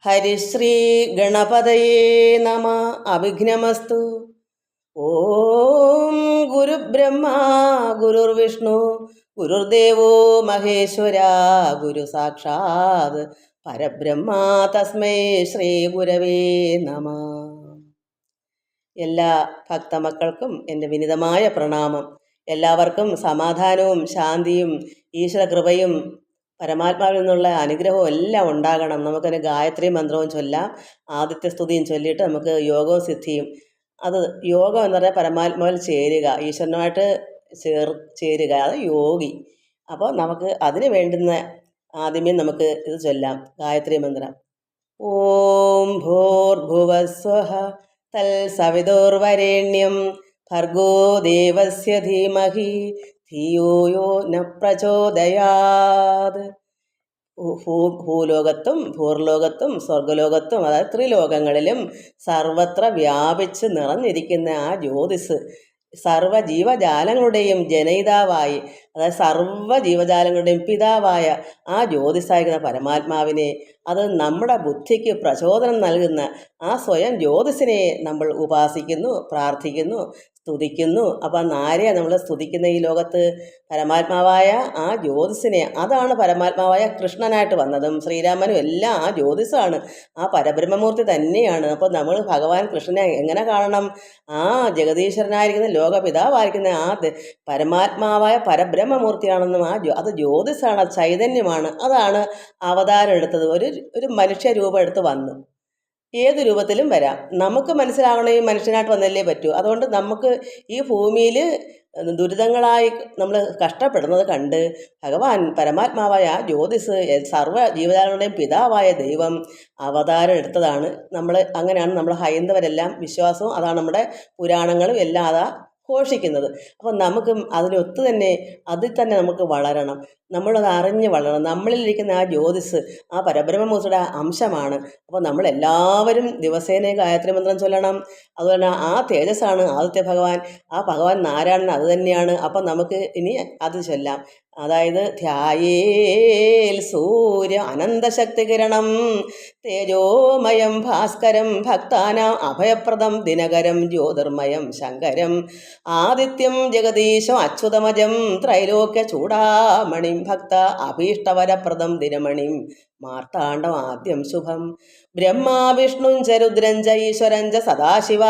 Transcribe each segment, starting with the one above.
ഹരിശ്രീ ഗണപതയേ നമ. അവിഘ്നമസ്തു. ഓം ഗുരുബ്രഹ്മ ഗുരുർവിഷ്ണു ഗുരുർദേവോ മഹേശ്വര ഗുരു സാക്ഷാത് പരബ്രഹ്മ തസ്മൈ ശ്രീ ഗുരവേ നമ. എല്ലാ ഭക്തമക്കൾക്കും എൻ്റെ വിനിതമായ പ്രണാമം. എല്ലാവർക്കും സമാധാനവും ശാന്തിയും ഈശ്വരകൃപയും പരമാത്മാവിൽ നിന്നുള്ള അനുഗ്രഹവും എല്ലാം ഉണ്ടാകണം. നമുക്കൊരു ഗായത്രി മന്ത്രവും ചൊല്ലാം, ആദിത്യ സ്തുതിയും ചൊല്ലിയിട്ട് നമുക്ക് യോഗവും സിദ്ധിയും. അത് യോഗം എന്ന് പറഞ്ഞാൽ പരമാത്മാവിൽ ചേരുക, ഈശ്വരനുമായിട്ട് ചേരുക, അത് യോഗി. അപ്പോൾ നമുക്ക് അതിന് വേണ്ടുന്ന ആദ്യമേ നമുക്ക് ഇത് ചൊല്ലാം, ഗായത്രി മന്ത്രം. ഓം ഭൂർഭുവസ്വഃ തൽസവിതുർവരേണ്യം ഭർഗോ ദേവസ്യ ധീമഹി ധിയോ യോ ന പ്രചോദയാത്. ഭൂലോകത്തും ഭൂർലോകത്തും സ്വർഗലോകത്തും, അതായത് ത്രിലോകങ്ങളിലും സർവത്ര വ്യാപിച്ച് നിറഞ്ഞിരിക്കുന്ന ആ ജ്യോതിസ് സർവ്വ ജീവജാലങ്ങളുടെയും ജനയിതാവായി, അതായത് സർവ്വ ജീവജാലങ്ങളുടെയും പിതാവായ ആ ജ്യോതിസായിരിക്കുന്ന പരമാത്മാവിനെ, അത് നമ്മുടെ ബുദ്ധിക്ക് പ്രചോദനം നൽകുന്ന ആ സ്വയം ജ്യോതിസിനെ നമ്മൾ ഉപാസിക്കുന്നു, പ്രാർത്ഥിക്കുന്നു, സ്തുതിക്കുന്നു. അപ്പം ആരെയാണ് നമ്മൾ സ്തുതിക്കുന്ന ഈ ലോകത്ത്? പരമാത്മാവായ ആ ജ്യോതിസിനെ. അതാണ് പരമാത്മാവായ കൃഷ്ണനായിട്ട് വന്നതും ശ്രീരാമനും എല്ലാം ആ ജ്യോതിസാണ്, ആ പരബ്രഹ്മമൂർത്തി തന്നെയാണ്. അപ്പോൾ നമ്മൾ ഭഗവാൻ കൃഷ്ണനെ എങ്ങനെ കാണണം? ആ ജഗദീശ്വരനായിരിക്കുന്ന ലോകപിതാവായിരിക്കുന്ന ആ പരമാത്മാവായ പരബ്രഹ്മമൂർത്തിയാണെന്നും അത് ജ്യോതിസാണ്, അത് ചൈതന്യമാണ്. അതാണ് അവതാരം എടുത്തത്. ഒരു മനുഷ്യ രൂപം എടുത്ത് വന്നു. ഏത് രൂപത്തിലും വരാം. നമുക്ക് മനസ്സിലാകണമെങ്കിൽ മനുഷ്യനായിട്ട് വന്നല്ലേ പറ്റൂ. അതുകൊണ്ട് നമുക്ക് ഈ ഭൂമിയിൽ ദുരിതങ്ങളായി നമ്മൾ കഷ്ടപ്പെടുന്നത് കണ്ട് ഭഗവാൻ പരമാത്മാവായ ആ ജ്യോതിസ് സർവ്വ ജീവജാലങ്ങളുടെയും പിതാവായ ദൈവം അവതാരം എടുത്തതാണ്. അങ്ങനെയാണ് നമ്മൾ ഹൈന്ദവരെല്ലാം വിശ്വാസവും, അതാണ് നമ്മുടെ പുരാണങ്ങളും എല്ലാം അതാ ഘോഷിക്കുന്നത്. അപ്പം നമുക്കും അതിനൊത്തു തന്നെ അതിൽ തന്നെ നമുക്ക് വളരണം, നമ്മളത് അറിഞ്ഞ് വളരണം. നമ്മളിലിരിക്കുന്ന ആ ജ്യോതിസ് ആ പരബ്രഹ്മമൂർത്തിയുടെ അംശമാണ്. അപ്പോൾ നമ്മളെല്ലാവരും ദിവസേന ഗായത്രി മന്ത്രം ചൊല്ലണം. അതുപോലെ ആ തേജസ്സാണ് ആദിത്യ ഭഗവാൻ, ആ ഭഗവാൻ നാരായണൻ അത് തന്നെയാണ്. അപ്പം നമുക്ക് ഇനി അത് ചൊല്ലാം. അതായത് ധ്യായേൽ സൂര്യ അനന്തശക്തികിരണം തേജോമയം ഭാസ്കരം ഭക്താനാം അഭയപ്രദം ദിനകരം ജ്യോതിർമയം ശങ്കരം ആദിത്യം ജഗദീശം അച്യുതമജം ത്രൈലോക്യ ചൂടാമണിം ഭക്ത അഭീഷ്ടവരപ്രദം ദിനമണിം മാർത്താണ്ഡം ആദ്യം ശുഭം ബ്രഹ്മാ വിഷ്ണും ച രുദ്രം ച ഈശ്വരം ച സദാശിവ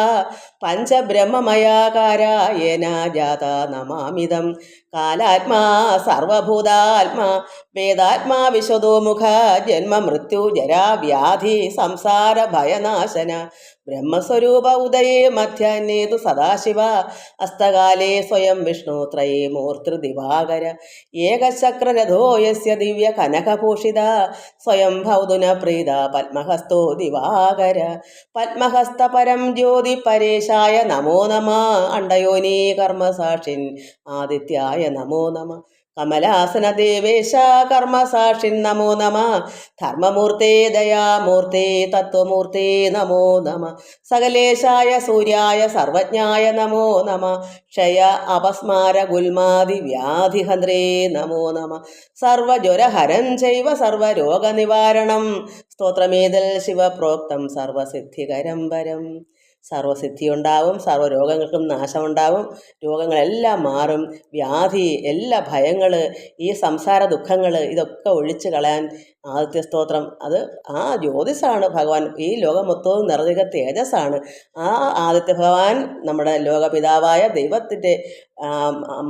പഞ്ചബ്രഹ്മമയാകാരായേന ജാത നമാമിതം കാലാത്മാ സർവഭൂതാത്മാ വേദാത്മാ വിശദോമുഖ ജന്മ മൃത്യു ജരാ വ്യാധി സംസാര ഭയനാശന ബ്രഹ്മസ്വരൂപ ഉദയേ മധ്യാഹ്നേതു സദാശിവ അസ്തകാലേ സ്വയം വിഷ്ണു ത്രയേ മൂർത്തിർദിവാകര ഏകചക്രരഥോ യസ്യ ദിവ്യ കനകഭൂഷിത സ്വയം ഭൗതുന പ്രീത പത്മഹസ്തോ ദിവാകര പത്മഹസ്ത പരം ജ്യോതി പരേശായ നമോ നമ അണ്ടയോനീ കർമ്മസാക്ഷിൻ ആദിത്യായ നമോ നമ കമലാസന ദേവേശ കർമ്മസാക്ഷിൻ നമോ നമ ധർമ്മമൂർത്തേ ദയാമൂർത്തേ തത്വമൂർത്തേ നമോ നമ സകലേശായ സൂര്യായ സർവജ്ഞായ നമോ നമ ക്ഷയ അപസ്മാര ഗുൽമാതി വ്യാധിഹന്ത്രേ നമോ നമ സർവജ്വരഹരം ചൈവ സർവരോഗനിവാരണം സ്തോത്രമേതൽ ശിവപ്രോക്തം സർവസിദ്ധികരം വരം. സർവസിദ്ധി ഉണ്ടാവും, സർവ്വരോഗങ്ങൾക്കും നാശമുണ്ടാവും, രോഗങ്ങളെല്ലാം മാറും, വ്യാധി, എല്ലാ ഭയങ്ങൾ, ഈ സംസാര ദുഃഖങ്ങൾ ഇതൊക്കെ ഒഴിച്ചു കളയാൻ ആദിത്യ സ്തോത്രം. അത് ആ ജ്യോതിസാണ് ഭഗവാൻ. ഈ ലോകം മൊത്തവും നിറഞ്ഞ തേജസ്സാണ് ആ ആദിത്യ ഭഗവാൻ. നമ്മുടെ ലോകപിതാവായ ദൈവത്തിൻ്റെ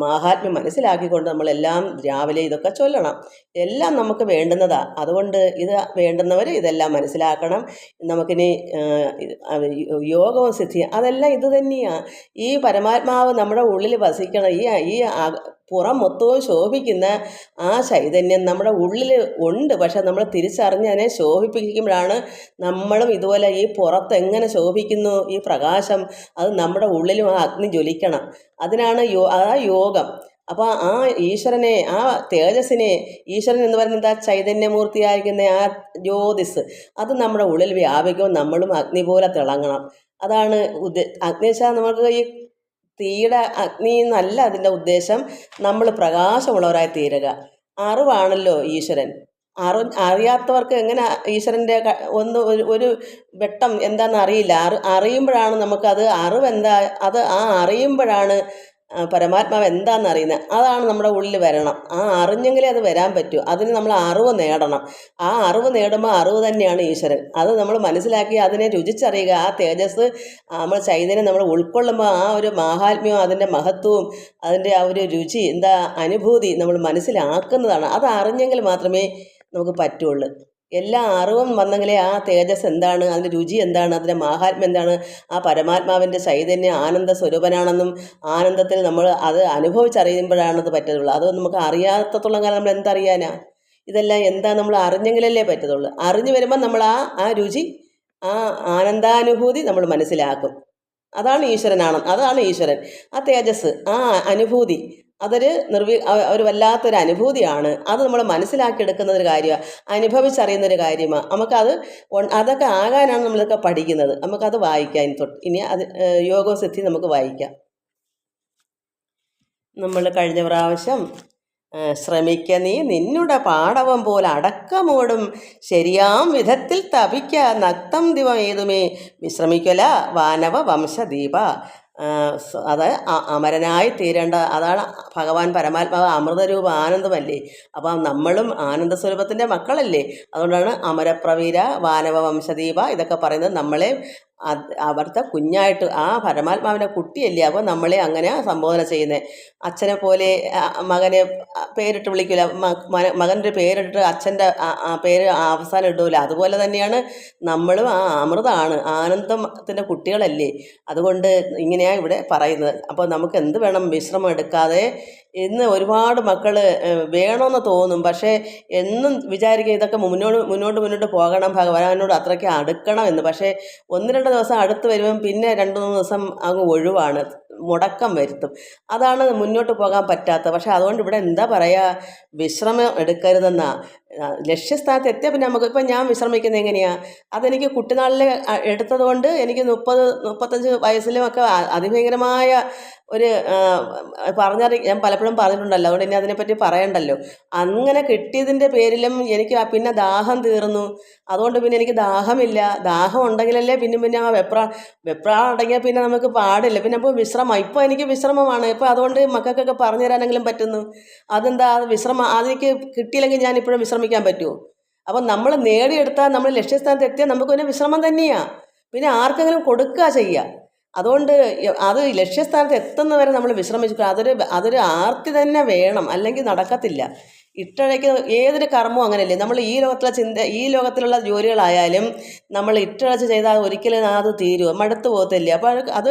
മാഹാത്മ്യം മനസ്സിലാക്കിക്കൊണ്ട് നമ്മളെല്ലാം രാവിലെ ഇതൊക്കെ ചൊല്ലണം. എല്ലാം നമുക്ക് വേണ്ടുന്നതാണ്. അതുകൊണ്ട് ഇത് വേണ്ടുന്നവർ ഇതെല്ലാം മനസ്സിലാക്കണം. നമുക്കിനി യോഗവും സിദ്ധി അതെല്ലാം ഇത് തന്നെയാണ്. ഈ പരമാത്മാവ് നമ്മുടെ ഉള്ളിൽ വസിക്കണം. ഈ പുറം മൊത്തവും ശോഭിക്കുന്ന ആ ചൈതന്യം നമ്മുടെ ഉള്ളിൽ ഉണ്ട്. പക്ഷെ നമ്മൾ തിരിച്ചറിഞ്ഞ് അതിനെ ശോഭിപ്പിക്കുമ്പോഴാണ് നമ്മളും ഇതുപോലെ ഈ പുറത്ത് എങ്ങനെ ശോഭിക്കുന്നു ഈ പ്രകാശം, അത് നമ്മുടെ ഉള്ളിലും ആ അഗ്നി ജ്വലിക്കണം. അതിനാണ് യോഗം. അപ്പോൾ ആ ഈശ്വരനെ, ആ തേജസ്സിനെ, ഈശ്വരൻ എന്ന് പറയുന്നത് ആ ചൈതന്യമൂർത്തിയായിരിക്കുന്ന ആ ജ്യോതിസ് അത് നമ്മുടെ ഉള്ളിൽ വ്യാപിക്കും. നമ്മളും അഗ്നി പോലെ തിളങ്ങണം. അതാണ് അഗ്നി വെച്ചാൽ നമുക്ക് ഈ തീയുടെ അഗ്നി എന്നല്ല അതിൻ്റെ ഉദ്ദേശം. നമ്മൾ പ്രകാശമുള്ളവരായി തീരുക. അറിവാണല്ലോ ഈശ്വരൻ. അറിയാത്തവർക്ക് എങ്ങനെ ഈശ്വരൻ്റെ ഒരു വെട്ടം എന്താണെന്ന് അറിയില്ല. അറിയുമ്പോഴാണ് നമുക്കത് അറിവെന്താ, അത് അറിയുമ്പോഴാണ് പരമാത്മാവ് എന്താണെന്ന് അറിയുന്നത്. അതാണ് നമ്മുടെ ഉള്ളിൽ വരണം. അറിഞ്ഞെങ്കിലേ അത് വരാൻ പറ്റൂ. അതിന് നമ്മൾ അറിവ് നേടണം. അറിവ് നേടുമ്പോൾ അറിവ് തന്നെയാണ് ഈശ്വരൻ. അത് നമ്മൾ മനസ്സിലാക്കി അതിനെ രുചിച്ചറിയുക. തേജസ് നമ്മൾ ചൈതന്യം നമ്മൾ ഉൾക്കൊള്ളുമ്പോൾ ഒരു മാഹാത്മ്യവും അതിൻ്റെ മഹത്വവും അതിൻ്റെ ഒരു രുചി എന്താ അനുഭൂതി നമ്മൾ മനസ്സിലാക്കുന്നതാണ്. അത് അറിഞ്ഞെങ്കിൽ മാത്രമേ നമുക്ക് പറ്റുള്ളൂ. എല്ലാ അറിവും വന്നെങ്കിലേ തേജസ് എന്താണ്, അതിൻ്റെ രുചി എന്താണ്, അതിൻ്റെ മാഹാത്മ്യം എന്താണ്, പരമാത്മാവിൻ്റെ ചൈതന്യം ആനന്ദ സ്വരൂപനാണെന്നും ആനന്ദത്തിൽ നമ്മൾ അത് അനുഭവിച്ചറിയുമ്പോഴാണത് പറ്റത്തുള്ളൂ. അത് നമുക്ക് അറിയാത്തത്തോളം കാലം നമ്മൾ എന്തറിയാനാ? ഇതെല്ലാം എന്താ നമ്മൾ അറിഞ്ഞെങ്കിലല്ലേ പറ്റത്തുള്ളൂ. അറിഞ്ഞു വരുമ്പോൾ നമ്മൾ ആ രുചി, ആനന്ദാനുഭൂതി നമ്മൾ മനസ്സിലാക്കും. അതാണ് അതാണ് ഈശ്വരൻ. തേജസ്, അനുഭൂതി, അതൊരു ഒരു വല്ലാത്തൊരു അനുഭൂതിയാണ്. അത് നമ്മൾ മനസ്സിലാക്കിയെടുക്കുന്നൊരു കാര്യമാണ്, അനുഭവിച്ചറിയുന്നൊരു കാര്യമാണ്. അതൊക്കെ ആകാനാണ് നമ്മളിതൊക്കെ പഠിക്കുന്നത്. നമുക്കത് വായിക്കാം. ഇനി അത് യോഗസിദ്ധി നമുക്ക് വായിക്കാം. നമ്മൾ കഴിഞ്ഞ പ്രാവശ്യം ശ്രമിക്ക നീ നിന്നുടെ പാടവം പോലെ അടക്കമോടും ശരിയാം വിധത്തിൽ തപിക്ക നക്തം ദിവം ഏതുമേ വിശ്രമിക്കല വാനവ വംശദീപ. അത് അമരനായി തീരേണ്ട, അതാണ് ഭഗവാൻ പരമാത്മാവ് അമൃതരൂപ ആനന്ദമല്ലേ. അപ്പം നമ്മളും ആനന്ദ സ്വരൂപത്തിൻ്റെ മക്കളല്ലേ. അതുകൊണ്ടാണ് അമരപ്രവീര വാനവ വംശദീപ ഇതൊക്കെ പറയുന്നത്. നമ്മളെ അവിടുത്തെ കുഞ്ഞായിട്ട് പരമാത്മാവിൻ്റെ കുട്ടിയല്ലേ. അപ്പോൾ നമ്മളെ അങ്ങനെ സംബോധന ചെയ്യുന്നത്. അച്ഛനെ പോലെ മകനെ പേരിട്ട് വിളിക്കില്ല, മകൻ്റെ പേരിട്ട് അച്ഛൻ്റെ പേര് അവസാനം ഇടൂല. അതുപോലെ തന്നെയാണ് നമ്മളും അമൃതമാണ്, ആനന്ദത്തിൻ്റെ കുട്ടികളല്ലേ. അതുകൊണ്ട് ഇങ്ങനെയാണ് ഇവിടെ പറയുന്നത്. അപ്പോൾ നമുക്ക് എന്ത് വേണം? വിശ്രമം എടുക്കാതെ. ഇന്ന് ഒരുപാട് മക്കൾ വേണമെന്ന് തോന്നും, പക്ഷേ എന്നും വിചാരിക്കുക ഇതൊക്കെ മുന്നോട്ട് പോകണം, ഭഗവാനോട് അത്രയ്ക്ക് അടുക്കണം എന്ന്. പക്ഷേ 1-2 ദിവസം അടുത്ത് വരുമ്പം പിന്നെ 2-3 ദിവസം അങ്ങ് ഒഴിവാണ്, മുടക്കം വരുത്തും. അതാണ് മുന്നോട്ട് പോകാൻ പറ്റാത്തത്. പക്ഷേ അതുകൊണ്ട് ഇവിടെ എന്താ പറയുക? വിശ്രമം എടുക്കരുതെന്നാ. ലക്ഷ്യസ്ഥാനത്ത് എത്തിയ പിന്നെ ഇപ്പം ഞാൻ വിശ്രമിക്കുന്നത് എങ്ങനെയാണ്? അതെനിക്ക് കുട്ടിനാളിൽ എടുത്തത് കൊണ്ട് എനിക്ക് 30-35 വയസ്സിലും ഒക്കെ അതിഭയങ്കരമായ ഒരു ഞാൻ പലപ്പോഴും പറഞ്ഞിട്ടുണ്ടല്ലോ, അതുകൊണ്ട് ഇനി അതിനെപ്പറ്റി പറയണ്ടല്ലോ. അങ്ങനെ കിട്ടിയതിൻ്റെ പേരിലും എനിക്ക് പിന്നെ ദാഹം തീർന്നു. അതുകൊണ്ട് പിന്നെ എനിക്ക് ദാഹമില്ല. ദാഹം ഉണ്ടെങ്കിലല്ലേ പിന്നെ വെപ്രാളം അടങ്ങിയാൽ പിന്നെ നമുക്ക് പാടില്ല. പിന്നെ അപ്പോൾ ഇപ്പോൾ എനിക്ക് വിശ്രമമാണ്. ഇപ്പോൾ അതുകൊണ്ട് മക്കൾക്കൊക്കെ പറഞ്ഞു തരാനെങ്കിലും പറ്റുന്നു. അതെന്താ വിശ്രമം? അതെനിക്ക് കിട്ടിയില്ലെങ്കിൽ ഞാൻ ഇപ്പോഴും വിശ്രമിക്കാൻ പറ്റുമോ? അപ്പം നമ്മൾ നേടിയെടുത്താൽ നമ്മൾ ലക്ഷ്യസ്ഥാനത്ത് എത്തിയാൽ നമുക്ക് പിന്നെ വിശ്രമം തന്നെയാണ്. പിന്നെ ആർക്കെങ്കിലും കൊടുക്കുക ചെയ്യുക. അതുകൊണ്ട് അത് ലക്ഷ്യസ്ഥാനത്ത് എത്തുന്നവരെ നമ്മൾ വിശ്രമിച്ചു. അതൊരു ആർത്തി തന്നെ വേണം, അല്ലെങ്കിൽ നടക്കത്തില്ല. ഇട്ടഴയ്ക്ക് ഏതൊരു കർമ്മവും അങ്ങനെയല്ലേ. നമ്മൾ ഈ ലോകത്തിലുള്ള ജോലികളായാലും നമ്മൾ ഇട്ടഴച്ച് ചെയ്താൽ ഒരിക്കലും അത് തീരുമോ? മടുത്തു പോകത്തില്ലേ? അപ്പോൾ അത്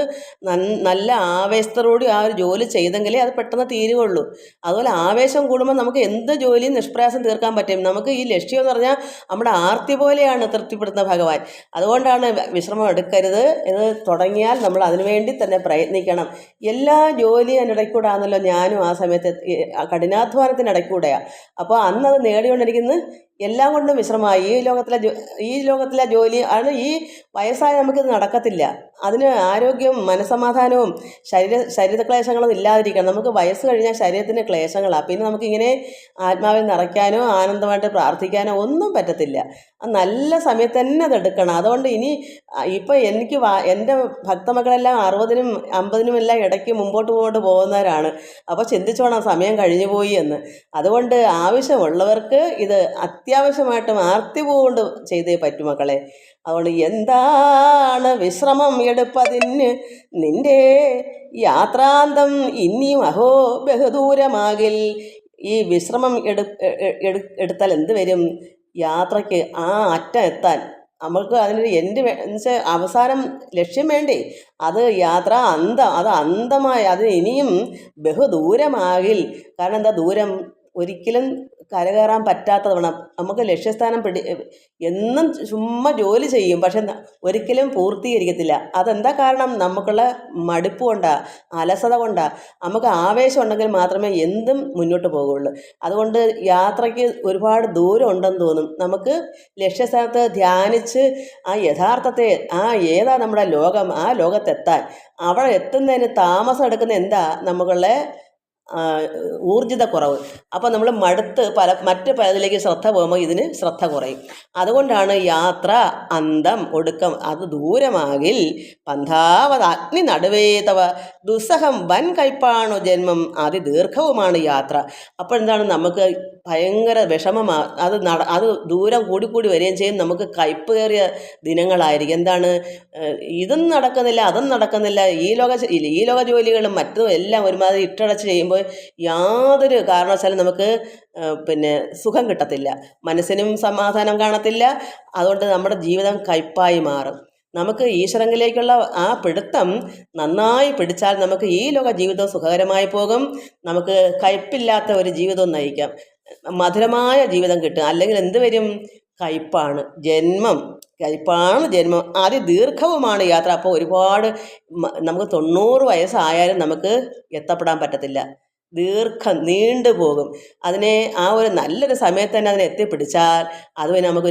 നല്ല ആവേശത്തോടുകൂടി ഒരു ജോലി ചെയ്തെങ്കിലേ അത് പെട്ടെന്ന് തീരുകയുള്ളൂ. അതുപോലെ ആവേശം കൂടുമ്പോൾ നമുക്ക് എന്ത് ജോലിയും നിഷ്പ്രയാസം തീർക്കാൻ പറ്റും. നമുക്ക് ഈ ലക്ഷ്യം എന്ന് പറഞ്ഞാൽ നമ്മുടെ ആർത്തി പോലെയാണ് തൃപ്തിപ്പെടുത്തുന്ന ഭഗവാൻ. അതുകൊണ്ടാണ് വിശ്രമം എടുക്കരുത്. ഇത് തുടങ്ങിയാൽ നമ്മൾ അതിനുവേണ്ടി തന്നെ പ്രയത്നിക്കണം. എല്ലാ ജോലിയും അതിനിടയ്ക്കൂടാണല്ലോ. ഞാനും ആ സമയത്ത് കഠിനാധ്വാനത്തിനിടയ്ക്കൂടെയാണ്. അപ്പോൾ അന്നത് നേടിക്കൊണ്ടിരിക്കുന്നത് എല്ലാം കൊണ്ടും വിശ്രമമായി. ഈ ലോകത്തിലെ ജോലി ആണ്. ഈ വയസ്സായ നമുക്കിത് നടക്കത്തില്ല. അതിന് ആരോഗ്യവും മനസ്സമാധാനവും ശരീരക്ലേശങ്ങളും ഇല്ലാതിരിക്കണം. നമുക്ക് വയസ്സ് കഴിഞ്ഞാൽ ശരീരത്തിന് ക്ലേശങ്ങളാണ്. പിന്നെ നമുക്കിങ്ങനെ ആത്മാവിൽ നിറയ്ക്കാനോ ആനന്ദമായിട്ട് പ്രാർത്ഥിക്കാനോ ഒന്നും പറ്റത്തില്ല. നല്ല സമയത്ത് തന്നെ അതെടുക്കണം. അതുകൊണ്ട് ഇപ്പം എൻ്റെ ഭക്തമക്കളെല്ലാം 60-നും 50-നും എല്ലാം ഇടയ്ക്ക് മുമ്പോട്ട് പോകുന്നവരാണ്. അപ്പോൾ ചിന്തിച്ചോണം സമയം കഴിഞ്ഞു പോയി എന്ന്. അതുകൊണ്ട് ആവശ്യമുള്ളവർക്ക് ഇത് അത്യാവശ്യമായിട്ടും ആർത്തിപൂണ്ട് ചെയ്തേ പറ്റൂ മക്കളെ. അതുകൊണ്ട് എന്താണ് വിശ്രമം എടുപ്പതിന് നിന്റെ യാത്രാന്തം ഇനിയും അഹോ ബഹുദൂരമാകിൽ. ഈ വിശ്രമം എടുത്താൽ എന്ത് വരും? യാത്രയ്ക്ക് അറ്റം എത്താൻ നമുക്ക് അതിനൊരു എന്നുവെച്ചാൽ അവസാനം ലക്ഷ്യം വേണ്ടേ? അത് യാത്ര അന്തമായി അതിന് ഇനിയും ബഹുദൂരമാകിൽ. കാരണം എന്താ? ദൂരം ഒരിക്കലും കരകയറാൻ പറ്റാത്തതാണ്. നമുക്ക് ലക്ഷ്യസ്ഥാനം എന്നും ചുമ്മാ ജോലി ചെയ്യും, പക്ഷെ ഒരിക്കലും പൂർത്തീകരിക്കത്തില്ല. അതെന്താ കാരണം? നമുക്കുള്ള മടുപ്പ് കൊണ്ടാണ്, അലസത കൊണ്ടാണ്. നമുക്ക് ആവേശം ഉണ്ടെങ്കിൽ മാത്രമേ എന്തും മുന്നോട്ട് പോകുള്ളൂ. അതുകൊണ്ട് യാത്രയ്ക്ക് ഒരുപാട് ദൂരം ഉണ്ടെന്ന് തോന്നും. നമുക്ക് ലക്ഷ്യസ്ഥാനത്ത് ധ്യാനിച്ച് യഥാർത്ഥത്തെ ഏതാ നമ്മുടെ ലോകം, ലോകത്തെത്താൻ അവിടെ എത്തുന്നതിന് താമസം എടുക്കുന്ന എന്താ? നമുക്കുള്ള ഊർജിതക്കുറവ്. അപ്പോൾ നമ്മൾ മടുത്ത് മറ്റ് പലതിലേക്ക് ശ്രദ്ധ പോകുമ്പോൾ ഇതിന് ശ്രദ്ധ കുറയും. അതുകൊണ്ടാണ് യാത്ര അന്തം ഒടുക്കം അത് ദൂരമാകിൽ പന്ഥാവത് അഗ്നി നടുവേതവ ദുസ്സഹം വൻ കയ്പാണു ജന്മം അതിദീർഘവുമാണ് യാത്ര. അപ്പോൾ എന്താണ്, നമുക്ക് ഭയങ്കര വിഷമമാണ്. അത് ദൂരം കൂടിക്കൂടി വരികയും ചെയ്യും. നമുക്ക് കയ്പേറിയ ദിനങ്ങളായിരിക്കും. എന്താണ്, ഇതും നടക്കുന്നില്ല അതും നടക്കുന്നില്ല, ഈ ലോക ജോലികളും മറ്റും എല്ലാം ഒരുമാതിരി ഇട്ടടച്ച് ചെയ്യുമ്പോൾ യാതൊരു കാരണവശാലും നമുക്ക് സുഖം കിട്ടത്തില്ല, മനസ്സിനും സമാധാനം കാണത്തില്ല. അതുകൊണ്ട് നമ്മുടെ ജീവിതം കയ്പായി മാറും. നമുക്ക് ഈശ്വരങ്കിലേക്കുള്ള ആ പിടുത്തം നന്നായി പിടിച്ചാൽ നമുക്ക് ഈ ലോക ജീവിതം സുഖകരമായി പോകും. നമുക്ക് കയ്പില്ലാത്ത ഒരു ജീവിതവും നയിക്കാം, മധുരമായ ജീവിതം കിട്ടും. അല്ലെങ്കിൽ എന്ത് വരും, കയ്പാണ് ജന്മം, കയ്പാണ് ജന്മം അതിദീർഘവുമാണ് യാത്ര. അപ്പോൾ ഒരുപാട് നമുക്ക് 90 വയസ്സായാലും നമുക്ക് എത്തപ്പെടാൻ പറ്റത്തില്ല, നീണ്ടു പോകും. അതിനെ ആ ഒരു നല്ലൊരു സമയത്ത് തന്നെ അതിനെ എത്തിപ്പിടിച്ചാൽ അത് നമുക്ക്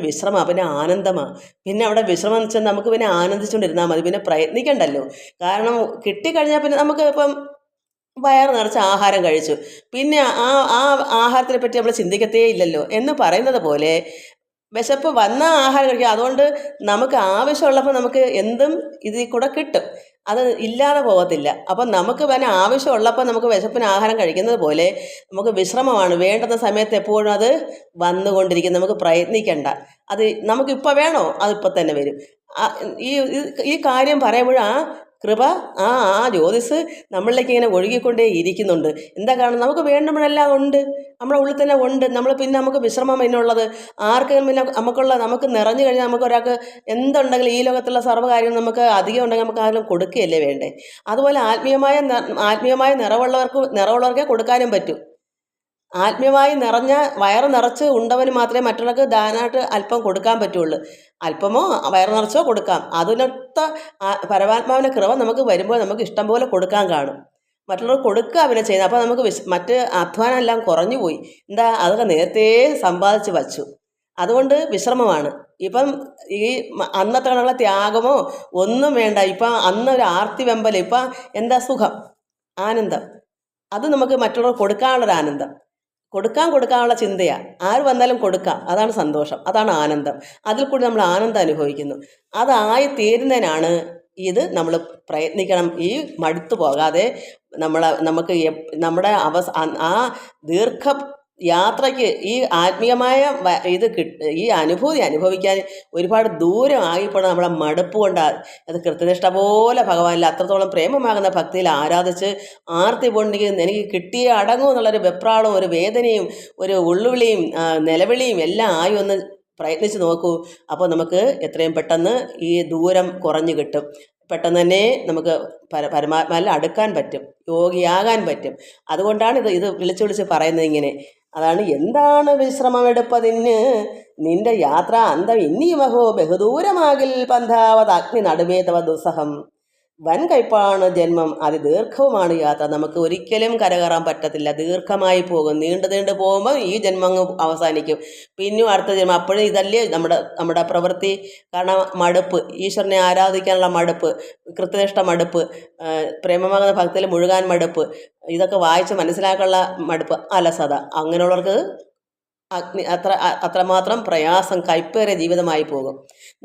വിശ്രമമാണ്, പിന്നെ ആനന്ദമാണ്. പിന്നെ അവിടെ വിശ്രമം വെച്ചാൽ നമുക്ക് പിന്നെ ആനന്ദിച്ചുകൊണ്ടിരുന്നാൽ മതി, പിന്നെ പ്രയത്നിക്കണ്ടല്ലോ. കാരണം കിട്ടിക്കഴിഞ്ഞാൽ പിന്നെ നമുക്ക് ഇപ്പം വയറ് നിറച്ച് ആഹാരം കഴിച്ചു, പിന്നെ ആ ആഹാരത്തിനെ പറ്റി നമ്മൾ ചിന്തിക്കത്തേ ഇല്ലല്ലോ എന്ന് പറയുന്നത് പോലെ വിശപ്പ് വന്ന ആഹാരം കഴിക്കുക. അതുകൊണ്ട് നമുക്ക് ആവശ്യമുള്ളപ്പോൾ നമുക്ക് എന്തും ഇതിൽ കൂടെ കിട്ടും, അത് ഇല്ലാതെ പോകത്തില്ല. അപ്പം നമുക്ക് പിന്നെ ആവശ്യമുള്ളപ്പോൾ നമുക്ക് വിശപ്പിന് ആഹാരം കഴിക്കുന്നത് പോലെ നമുക്ക് വിശ്രമമാണ് വേണ്ടുന്ന സമയത്ത് എപ്പോഴും അത് വന്നുകൊണ്ടിരിക്കും. നമുക്ക് പ്രയത്നിക്കേണ്ട, അത് നമുക്കിപ്പോൾ വേണോ അതിപ്പോൾ തന്നെ വരും. ഈ കാര്യം പറയുമ്പോൾ കൃപ ആ ജ്യോതിസ് നമ്മളിലേക്ക് ഇങ്ങനെ ഒഴുകിക്കൊണ്ടേ ഇരിക്കുന്നുണ്ട്. എന്താ കാരണം, നമുക്ക് വേണ്ടുമ്പോഴെല്ലാം ഉണ്ട്, നമ്മുടെ ഉള്ളിൽ തന്നെ ഉണ്ട്. നമുക്ക് വിശ്രമം എന്നുള്ളത് ആർക്കെങ്കിലും പിന്നെ നമുക്ക് നിറഞ്ഞു കഴിഞ്ഞാൽ നമുക്ക് ഒരാൾക്ക് എന്തുണ്ടെങ്കിലും ഈ ലോകത്തുള്ള സർവ്വകാര്യം നമുക്ക് അധികം ഉണ്ടെങ്കിൽ നമുക്ക് ആരെങ്കിലും കൊടുക്കുകയല്ലേ വേണ്ടേ. അതുപോലെ ആത്മീയമായ നിറവുള്ളവർക്കേ കൊടുക്കാനും പറ്റൂ. ആത്മീയമായി വയറ് നിറച്ച് ഉണ്ടവന് മാത്രമേ മറ്റുള്ളവർക്ക് ദാനമായിട്ട് അല്പം കൊടുക്കാൻ പറ്റുള്ളൂ. അല്പമോ വയറ് നിറച്ചോ കൊടുക്കാം. അതിനൊത്ത പരമാത്മാവിൻ്റെ കൃപ നമുക്ക് വരുമ്പോൾ നമുക്ക് ഇഷ്ടം പോലെ കൊടുക്കാൻ കാണും. മറ്റുള്ളവർ കൊടുക്കുക അവനെ ചെയ്യുന്നത്. അപ്പോൾ നമുക്ക് മറ്റ് അധ്വാനം എല്ലാം കുറഞ്ഞു പോയി. അതൊക്കെ നേരത്തെ സമ്പാദിച്ച് വച്ചു. അതുകൊണ്ട് വിശ്രമമാണ്. ഇപ്പം ഈ അന്നത്തെ കണക്കുള്ള ത്യാഗമോ ഒന്നും വേണ്ട. ഇപ്പം അന്നൊരു ആർത്തി വെമ്പൽ, ഇപ്പം സുഖം, ആനന്ദം. അത് നമുക്ക് മറ്റുള്ളവർ കൊടുക്കാനുള്ളൊരു ആനന്ദം, കൊടുക്കാനുള്ള ചിന്തയാണ്. ആര് വന്നാലും കൊടുക്കാം, അതാണ് സന്തോഷം, അതാണ് ആനന്ദം. അതിൽ കൂടി നമ്മൾ ആനന്ദം അനുഭവിക്കുന്നു. അതായി തീരുന്നതിനാണ് ഇത് നമ്മൾ പ്രയത്നിക്കണം. ഈ മടുത്തു പോകാതെ നമുക്ക് നമ്മുടെ ആ ദീർഘ യാത്രയ്ക്ക് ഈ ആത്മീയമായ ഈ അനുഭൂതി അനുഭവിക്കാൻ ഒരുപാട് ദൂരം ആയിപ്പോണം. നമ്മളെ മടുപ്പ് കൊണ്ടാണ്. അത് കൃത്യനിഷ്ഠ പോലെ ഭഗവാനിൽ അത്രത്തോളം പ്രേമമാകുന്ന ഭക്തിയിൽ ആരാധിച്ച് ആർത്തി കൊണ്ടെങ്കിൽ എനിക്ക് കിട്ടിയേ അടങ്ങും എന്നുള്ളൊരു വെപ്രാളവും ഒരു വേദനയും ഒരു ഉള്ളുവിളിയും നിലവിളിയും എല്ലാം ആയി ഒന്ന് പ്രയത്നിച്ച് നോക്കൂ. അപ്പോൾ നമുക്ക് എത്രയും പെട്ടെന്ന് ഈ ദൂരം കുറഞ്ഞു കിട്ടും. പെട്ടെന്ന് തന്നെ നമുക്ക് പരമാത്മാവിൽ അടുക്കാൻ പറ്റും, യോഗിയാകാൻ പറ്റും. അതുകൊണ്ടാണ് ഇത് വിളിച്ച് പറയുന്നത് ഇങ്ങനെ. അതാണ്, എന്താണ് വിശ്രമമെടുപ്പതിന് നിന്റെ യാത്ര അന്തം ഇനിയുമഹോ ബഹുദൂരമാകിൽ പന്ഥാവത് അഗ്നി നടുവേതവ ദുസ്സഹം വൻ കയ്പാണ് ജന്മം അതിദീർഘവുമാണ് യാത്ര. നമുക്ക് ഒരിക്കലും കരകയറാൻ പറ്റത്തില്ല, ദീർഘമായി പോകും. നീണ്ടു പോകുമ്പോൾ ഈ ജന്മം അവസാനിക്കും. പിന്നെയും അടുത്ത ജന്മം. അപ്പോഴും ഇതല്ലേ നമ്മുടെ പ്രവൃത്തി. കാരണം മടുപ്പ്, ഈശ്വരനെ ആരാധിക്കാനുള്ള മടുപ്പ്, കൃത്യനിഷ്ഠ മടുപ്പ്, പ്രേമമാകുന്ന ഭക്തിയിൽ മുഴുകാൻ മടുപ്പ്, ഇതൊക്കെ വായിച്ച് മനസ്സിലാക്കാനുള്ള മടുപ്പ്, അലസത. അങ്ങനെയുള്ളവർക്ക് അത്രമാത്രം പ്രയാസം, കയ്പേറിയ ജീവിതമായി പോകും.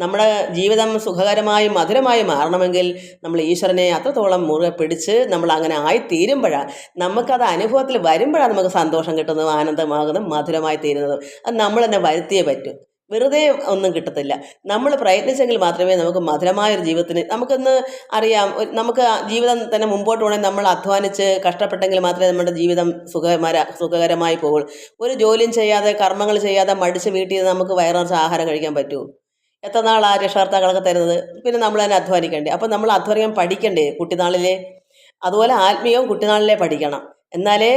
നമ്മുടെ ജീവിതം സുഖകരമായി മധുരമായി മാറണമെങ്കിൽ നമ്മൾ ഈശ്വരനെ അത്രത്തോളം മുറുകെ പിടിച്ച് നമ്മൾ അങ്ങനെ ആയിത്തീരുമ്പോഴാണ്, നമുക്കത് അനുഭവത്തിൽ വരുമ്പോഴാണ് നമുക്ക് സന്തോഷം കിട്ടുന്നതും ആനന്ദമാകുന്നതും മധുരമായി തീരുന്നതും. അത് നമ്മൾ തന്നെ വരുത്തിയേ പറ്റൂ. വെറുതെ ഒന്നും കിട്ടത്തില്ല. നമ്മൾ പ്രയത്നിച്ചെങ്കിൽ മാത്രമേ നമുക്ക് മധുരമായൊരു ജീവിതത്തിന് നമുക്കൊന്ന് അറിയാം. നമുക്ക് ജീവിതം തന്നെ മുമ്പോട്ട് പോകണമെങ്കിൽ നമ്മൾ അധ്വാനിച്ച് കഷ്ടപ്പെട്ടെങ്കിൽ മാത്രമേ നമ്മുടെ ജീവിതം സുഖകരമായി പോകുള്ളൂ. ഒരു ജോലിയും ചെയ്യാതെ കർമ്മങ്ങൾ ചെയ്യാതെ മടിച്ച് വീട്ടിൽ നമുക്ക് വയറിറച്ച് ആഹാരം കഴിക്കാൻ പറ്റുമോ? എത്ര നാൾ ആ രക്ഷകർത്താക്കളൊക്കെ തരുന്നത്? പിന്നെ നമ്മൾ തന്നെ അധ്വാനിക്കണ്ടേ? അപ്പം നമ്മൾ അധ്വാനിക്കാൻ പഠിക്കണ്ടേ കുട്ടിനാളിലെ? അതുപോലെ ആത്മീയവും കുട്ടിനാളിലെ പഠിക്കണം. എന്നാലേ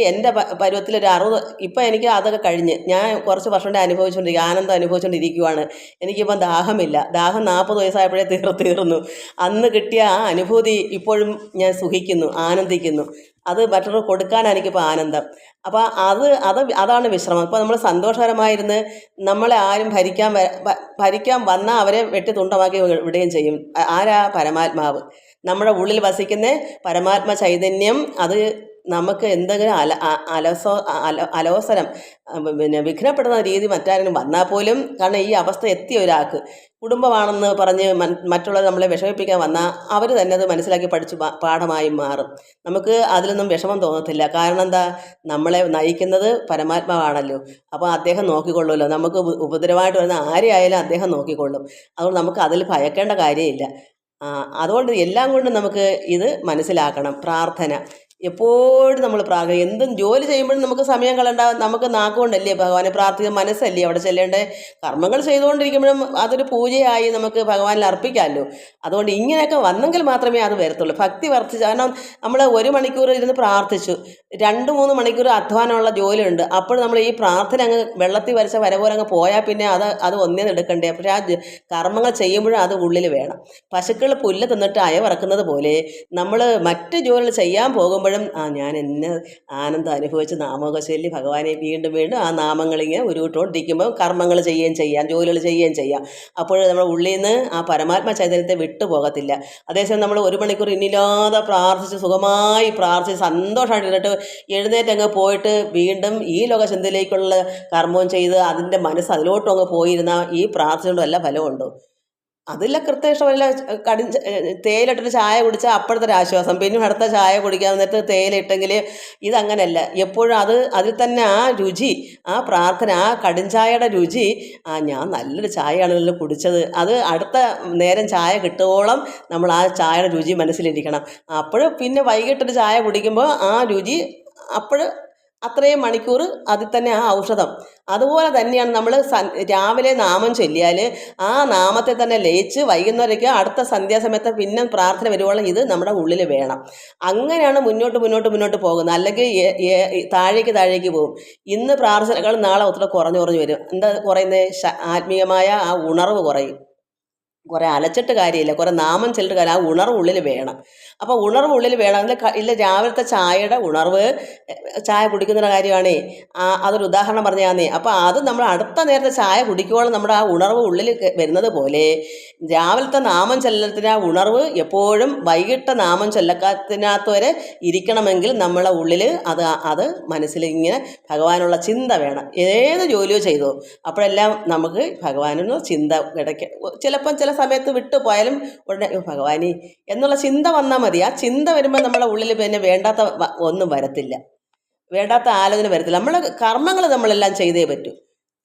എൻ്റെ പരുവത്തിലൊരു 60, ഇപ്പം എനിക്ക് അതൊക്കെ കഴിഞ്ഞ് ഞാൻ കുറച്ച് വർഷം കൊണ്ട് ആനന്ദം അനുഭവിച്ചുകൊണ്ടിരിക്കുകയാണ്. എനിക്കിപ്പം ദാഹമില്ല. ദാഹം 40 വയസ്സായപ്പോഴേ തീർന്നു. അന്ന് കിട്ടിയ ആ അനുഭൂതി ഇപ്പോഴും ഞാൻ സുഖിക്കുന്നു, ആനന്ദിക്കുന്നു. അത് മറ്റുള്ളവർക്ക് കൊടുക്കാനാണ് എനിക്കിപ്പോൾ ആനന്ദം. അപ്പോൾ അതാണ് വിശ്രമം. ഇപ്പോൾ നമ്മൾ സന്തോഷകരമായിരുന്ന് നമ്മളെ ആരും ഭരിക്കാൻ വന്നാൽ അവരെ വെട്ടി തുണ്ടമാക്കി വിടുകയും ചെയ്യും. ആരാ? പരമാത്മാവ്. നമ്മുടെ ഉള്ളിൽ വസിക്കുന്ന പരമാത്മ ചൈതന്യം അത് നമുക്ക് എന്തെങ്കിലും അലോസരം വിഘ്നപ്പെടുന്ന രീതി മറ്റാരെങ്കിലും വന്നാൽ പോലും, കാരണം ഈ അവസ്ഥ എത്തിയ ഒരാൾക്ക് കുടുംബമാണെന്ന് പറഞ്ഞ് മറ്റുള്ളവർ നമ്മളെ വിഷമിപ്പിക്കാൻ വന്നാൽ അവർ തന്നെ അത് മനസ്സിലാക്കി പഠിച്ച് പാഠമായി മാറും. നമുക്ക് അതിലൊന്നും വിഷമം തോന്നത്തില്ല. കാരണം എന്താ, നമ്മളെ നയിക്കുന്നത് പരമാത്മാവാണല്ലോ. അപ്പോൾ അദ്ദേഹം നോക്കിക്കൊള്ളുമല്ലോ. നമുക്ക് ഉപദ്രവമായിട്ട് വരുന്ന ആരെയായാലും അദ്ദേഹം നോക്കിക്കൊള്ളും. അതുകൊണ്ട് നമുക്ക് അതിൽ ഭയക്കേണ്ട കാര്യമില്ല. അതുകൊണ്ട് എല്ലാം കൊണ്ടും നമുക്ക് ഇത് മനസ്സിലാക്കണം. പ്രാർത്ഥന എപ്പോഴും നമ്മൾ എന്തും ജോലി ചെയ്യുമ്പോഴും നമുക്ക് സമയം കളയണ്ട. നമുക്ക് നാക്കുകൊണ്ടല്ലേ ഭഗവാനെ പ്രാർത്ഥിക്കുന്ന, മനസ്സല്ലേ അവിടെ ചെല്ലേണ്ടത്. കർമ്മങ്ങൾ ചെയ്തുകൊണ്ടിരിക്കുമ്പോഴും അതൊരു പൂജയായി നമുക്ക് ഭഗവാനിൽ അർപ്പിക്കാമല്ലോ. അതുകൊണ്ട് ഇങ്ങനെയൊക്കെ വന്നെങ്കിൽ മാത്രമേ അത് വരത്തുള്ളൂ. ഭക്തി വർദ്ധിച്ചു. കാരണം നമ്മൾ 1 മണിക്കൂർ ഇരുന്ന് പ്രാർത്ഥിച്ചു, 2-3 മണിക്കൂർ അധ്വാനമുള്ള ജോലിയുണ്ട്. അപ്പോൾ നമ്മൾ ഈ പ്രാർത്ഥന അങ്ങ് വെള്ളത്തിൽ വരച്ച വര പോലെ അങ്ങ് പോയാൽ പിന്നെ അത് ഒന്നേന്ന് എടുക്കണ്ടേ. പക്ഷേ ആ കർമ്മങ്ങൾ ചെയ്യുമ്പോഴും അത് ഉള്ളിൽ വേണം. പശുക്കൾ പുല്ല് തിന്നിട്ട് അയവിറക്കുന്നത് പോലെ നമ്മൾ മറ്റ് ജോലികൾ ചെയ്യാൻ പോകുമ്പോൾ ഞാൻ എന്നെ ആനന്ദം അനുഭവിച്ച് നാമമൊക്കെ ചൊല്ലി ഭഗവാനെ വീണ്ടും വീണ്ടും ആ നാമങ്ങളിങ്ങനെ ഉരുവിട്ടുകൊണ്ടിരിക്കുമ്പോൾ കർമ്മങ്ങൾ ചെയ്യുകയും ചെയ്യാം, ജോലികൾ ചെയ്യുകയും ചെയ്യാം. അപ്പോൾ നമ്മുടെ ഉള്ളിൽ നിന്ന് ആ പരമാത്മ ചൈതന്യത്തെ വിട്ടു പോകത്തില്ല. അതേസമയം നമ്മൾ 1 മണിക്കൂർ ഇന്നില്ലാതെ പ്രാർത്ഥിച്ച് സുഖമായി പ്രാർത്ഥിച്ച് സന്തോഷമായിട്ട് ഇരുന്നിട്ട് എഴുന്നേറ്റങ്ങ് പോയിട്ട് വീണ്ടും ഈ ലോകചിന്തയിലേക്കുള്ള കർമ്മവും ചെയ്ത് അതിൻ്റെ മനസ്സ് അതിലോട്ടും അങ്ങ് പോയിരുന്ന ഈ പ്രാർത്ഥനയോടും വല്ല ഫലമുണ്ടോ? അതില്ല. കൃത്യനിഷ്ഠ വല്ല തേയിലിട്ടൊരു ചായ കുടിച്ചാൽ അപ്പോഴത്തെ ഒരു ആശ്വാസം, പിന്നെ അടുത്ത ചായ കുടിക്കാൻ നേരത്ത് തേയിലിട്ടെങ്കിൽ ഇതങ്ങനെയല്ല. എപ്പോഴും അതിൽ തന്നെ ആ രുചി, ആ പ്രാർത്ഥന, ആ കടുംചായയുടെ രുചി, ഞാൻ നല്ലൊരു ചായയാണല്ലോ കുടിച്ചത്, അത് അടുത്ത നേരം ചായ കിട്ടുവോളം നമ്മൾ ആ ചായയുടെ രുചി മനസ്സിലിരിക്കണം. അപ്പോൾ പിന്നെ വൈകിട്ടൊരു ചായ കുടിക്കുമ്പോൾ ആ രുചി അത്രയും മണിക്കൂർ അതിൽ തന്നെ ആ ഔഷധം. അതുപോലെ തന്നെയാണ് നമ്മൾ രാവിലെ നാമം ചൊല്ലിയാൽ ആ നാമത്തെ തന്നെ ലയിച്ച് വൈകുന്നേരമൊക്കെ അടുത്ത സന്ധ്യാസമയത്ത് പിന്നെ പ്രാർത്ഥന വരുവോളം ഇത് നമ്മുടെ ഉള്ളിൽ വേണം. അങ്ങനെയാണ് മുന്നോട്ട് പോകുന്നത്. അല്ലെങ്കിൽ താഴേക്ക് പോകും. ഇന്ന് പ്രാർത്ഥനകൾ നാളെ ഒത്തിരി കുറഞ്ഞു വരും. എന്താ കുറയുന്നത്? ആത്മീയമായ ആ ഉണർവ് കുറയും. കുറേ അലച്ചിട്ട് കാര്യമില്ല, കുറേ നാമം ചെല്ലിട്ട് കാര്യം, ആ ഉണർവ് ഉള്ളിൽ വേണം. അപ്പോൾ ഉണർവ് ഉള്ളിൽ വേണം. ഇല്ല രാവിലത്തെ ചായയുടെ ഉണർവ്, ചായ കുടിക്കുന്ന കാര്യമാണേ, അതൊരു ഉദാഹരണം പറഞ്ഞാന്നേ. അപ്പോൾ അത് നമ്മൾ അടുത്ത നേരത്തെ ചായ കുടിക്കുമ്പോൾ നമ്മുടെ ആ ഉണർവ് ഉള്ളിൽ വരുന്നത് പോലെ രാവിലത്തെ നാമം ചെല്ലത്തിന് ആ ഉണർവ് എപ്പോഴും വൈകിട്ട് നാമം ചൊല്ലക്കത്തിനകത്ത് വരെ ഇരിക്കണമെങ്കിൽ നമ്മളെ ഉള്ളിൽ അത് മനസ്സിലിങ്ങനെ ഭഗവാനുള്ള ചിന്ത വേണം. ഏത് ജോലിയോ ചെയ്തോ അപ്പോഴെല്ലാം നമുക്ക് ഭഗവാനുള്ള ചിന്ത ഇടയ്ക്ക് ചിലപ്പം ചില സമയത്ത് വിട്ടു പോയാലും ഉടനെ ഭഗവാനി എന്നുള്ള ചിന്ത വന്നാൽ മതി. ആ ചിന്ത വരുമ്പോൾ നമ്മുടെ ഉള്ളിൽ പിന്നെ വേണ്ടാത്ത ഒന്നും വരത്തില്ല, വേണ്ടാത്ത ആലോചന വരത്തില്ല. നമ്മളെ കർമ്മങ്ങൾ നമ്മളെല്ലാം ചെയ്തേ പറ്റൂ.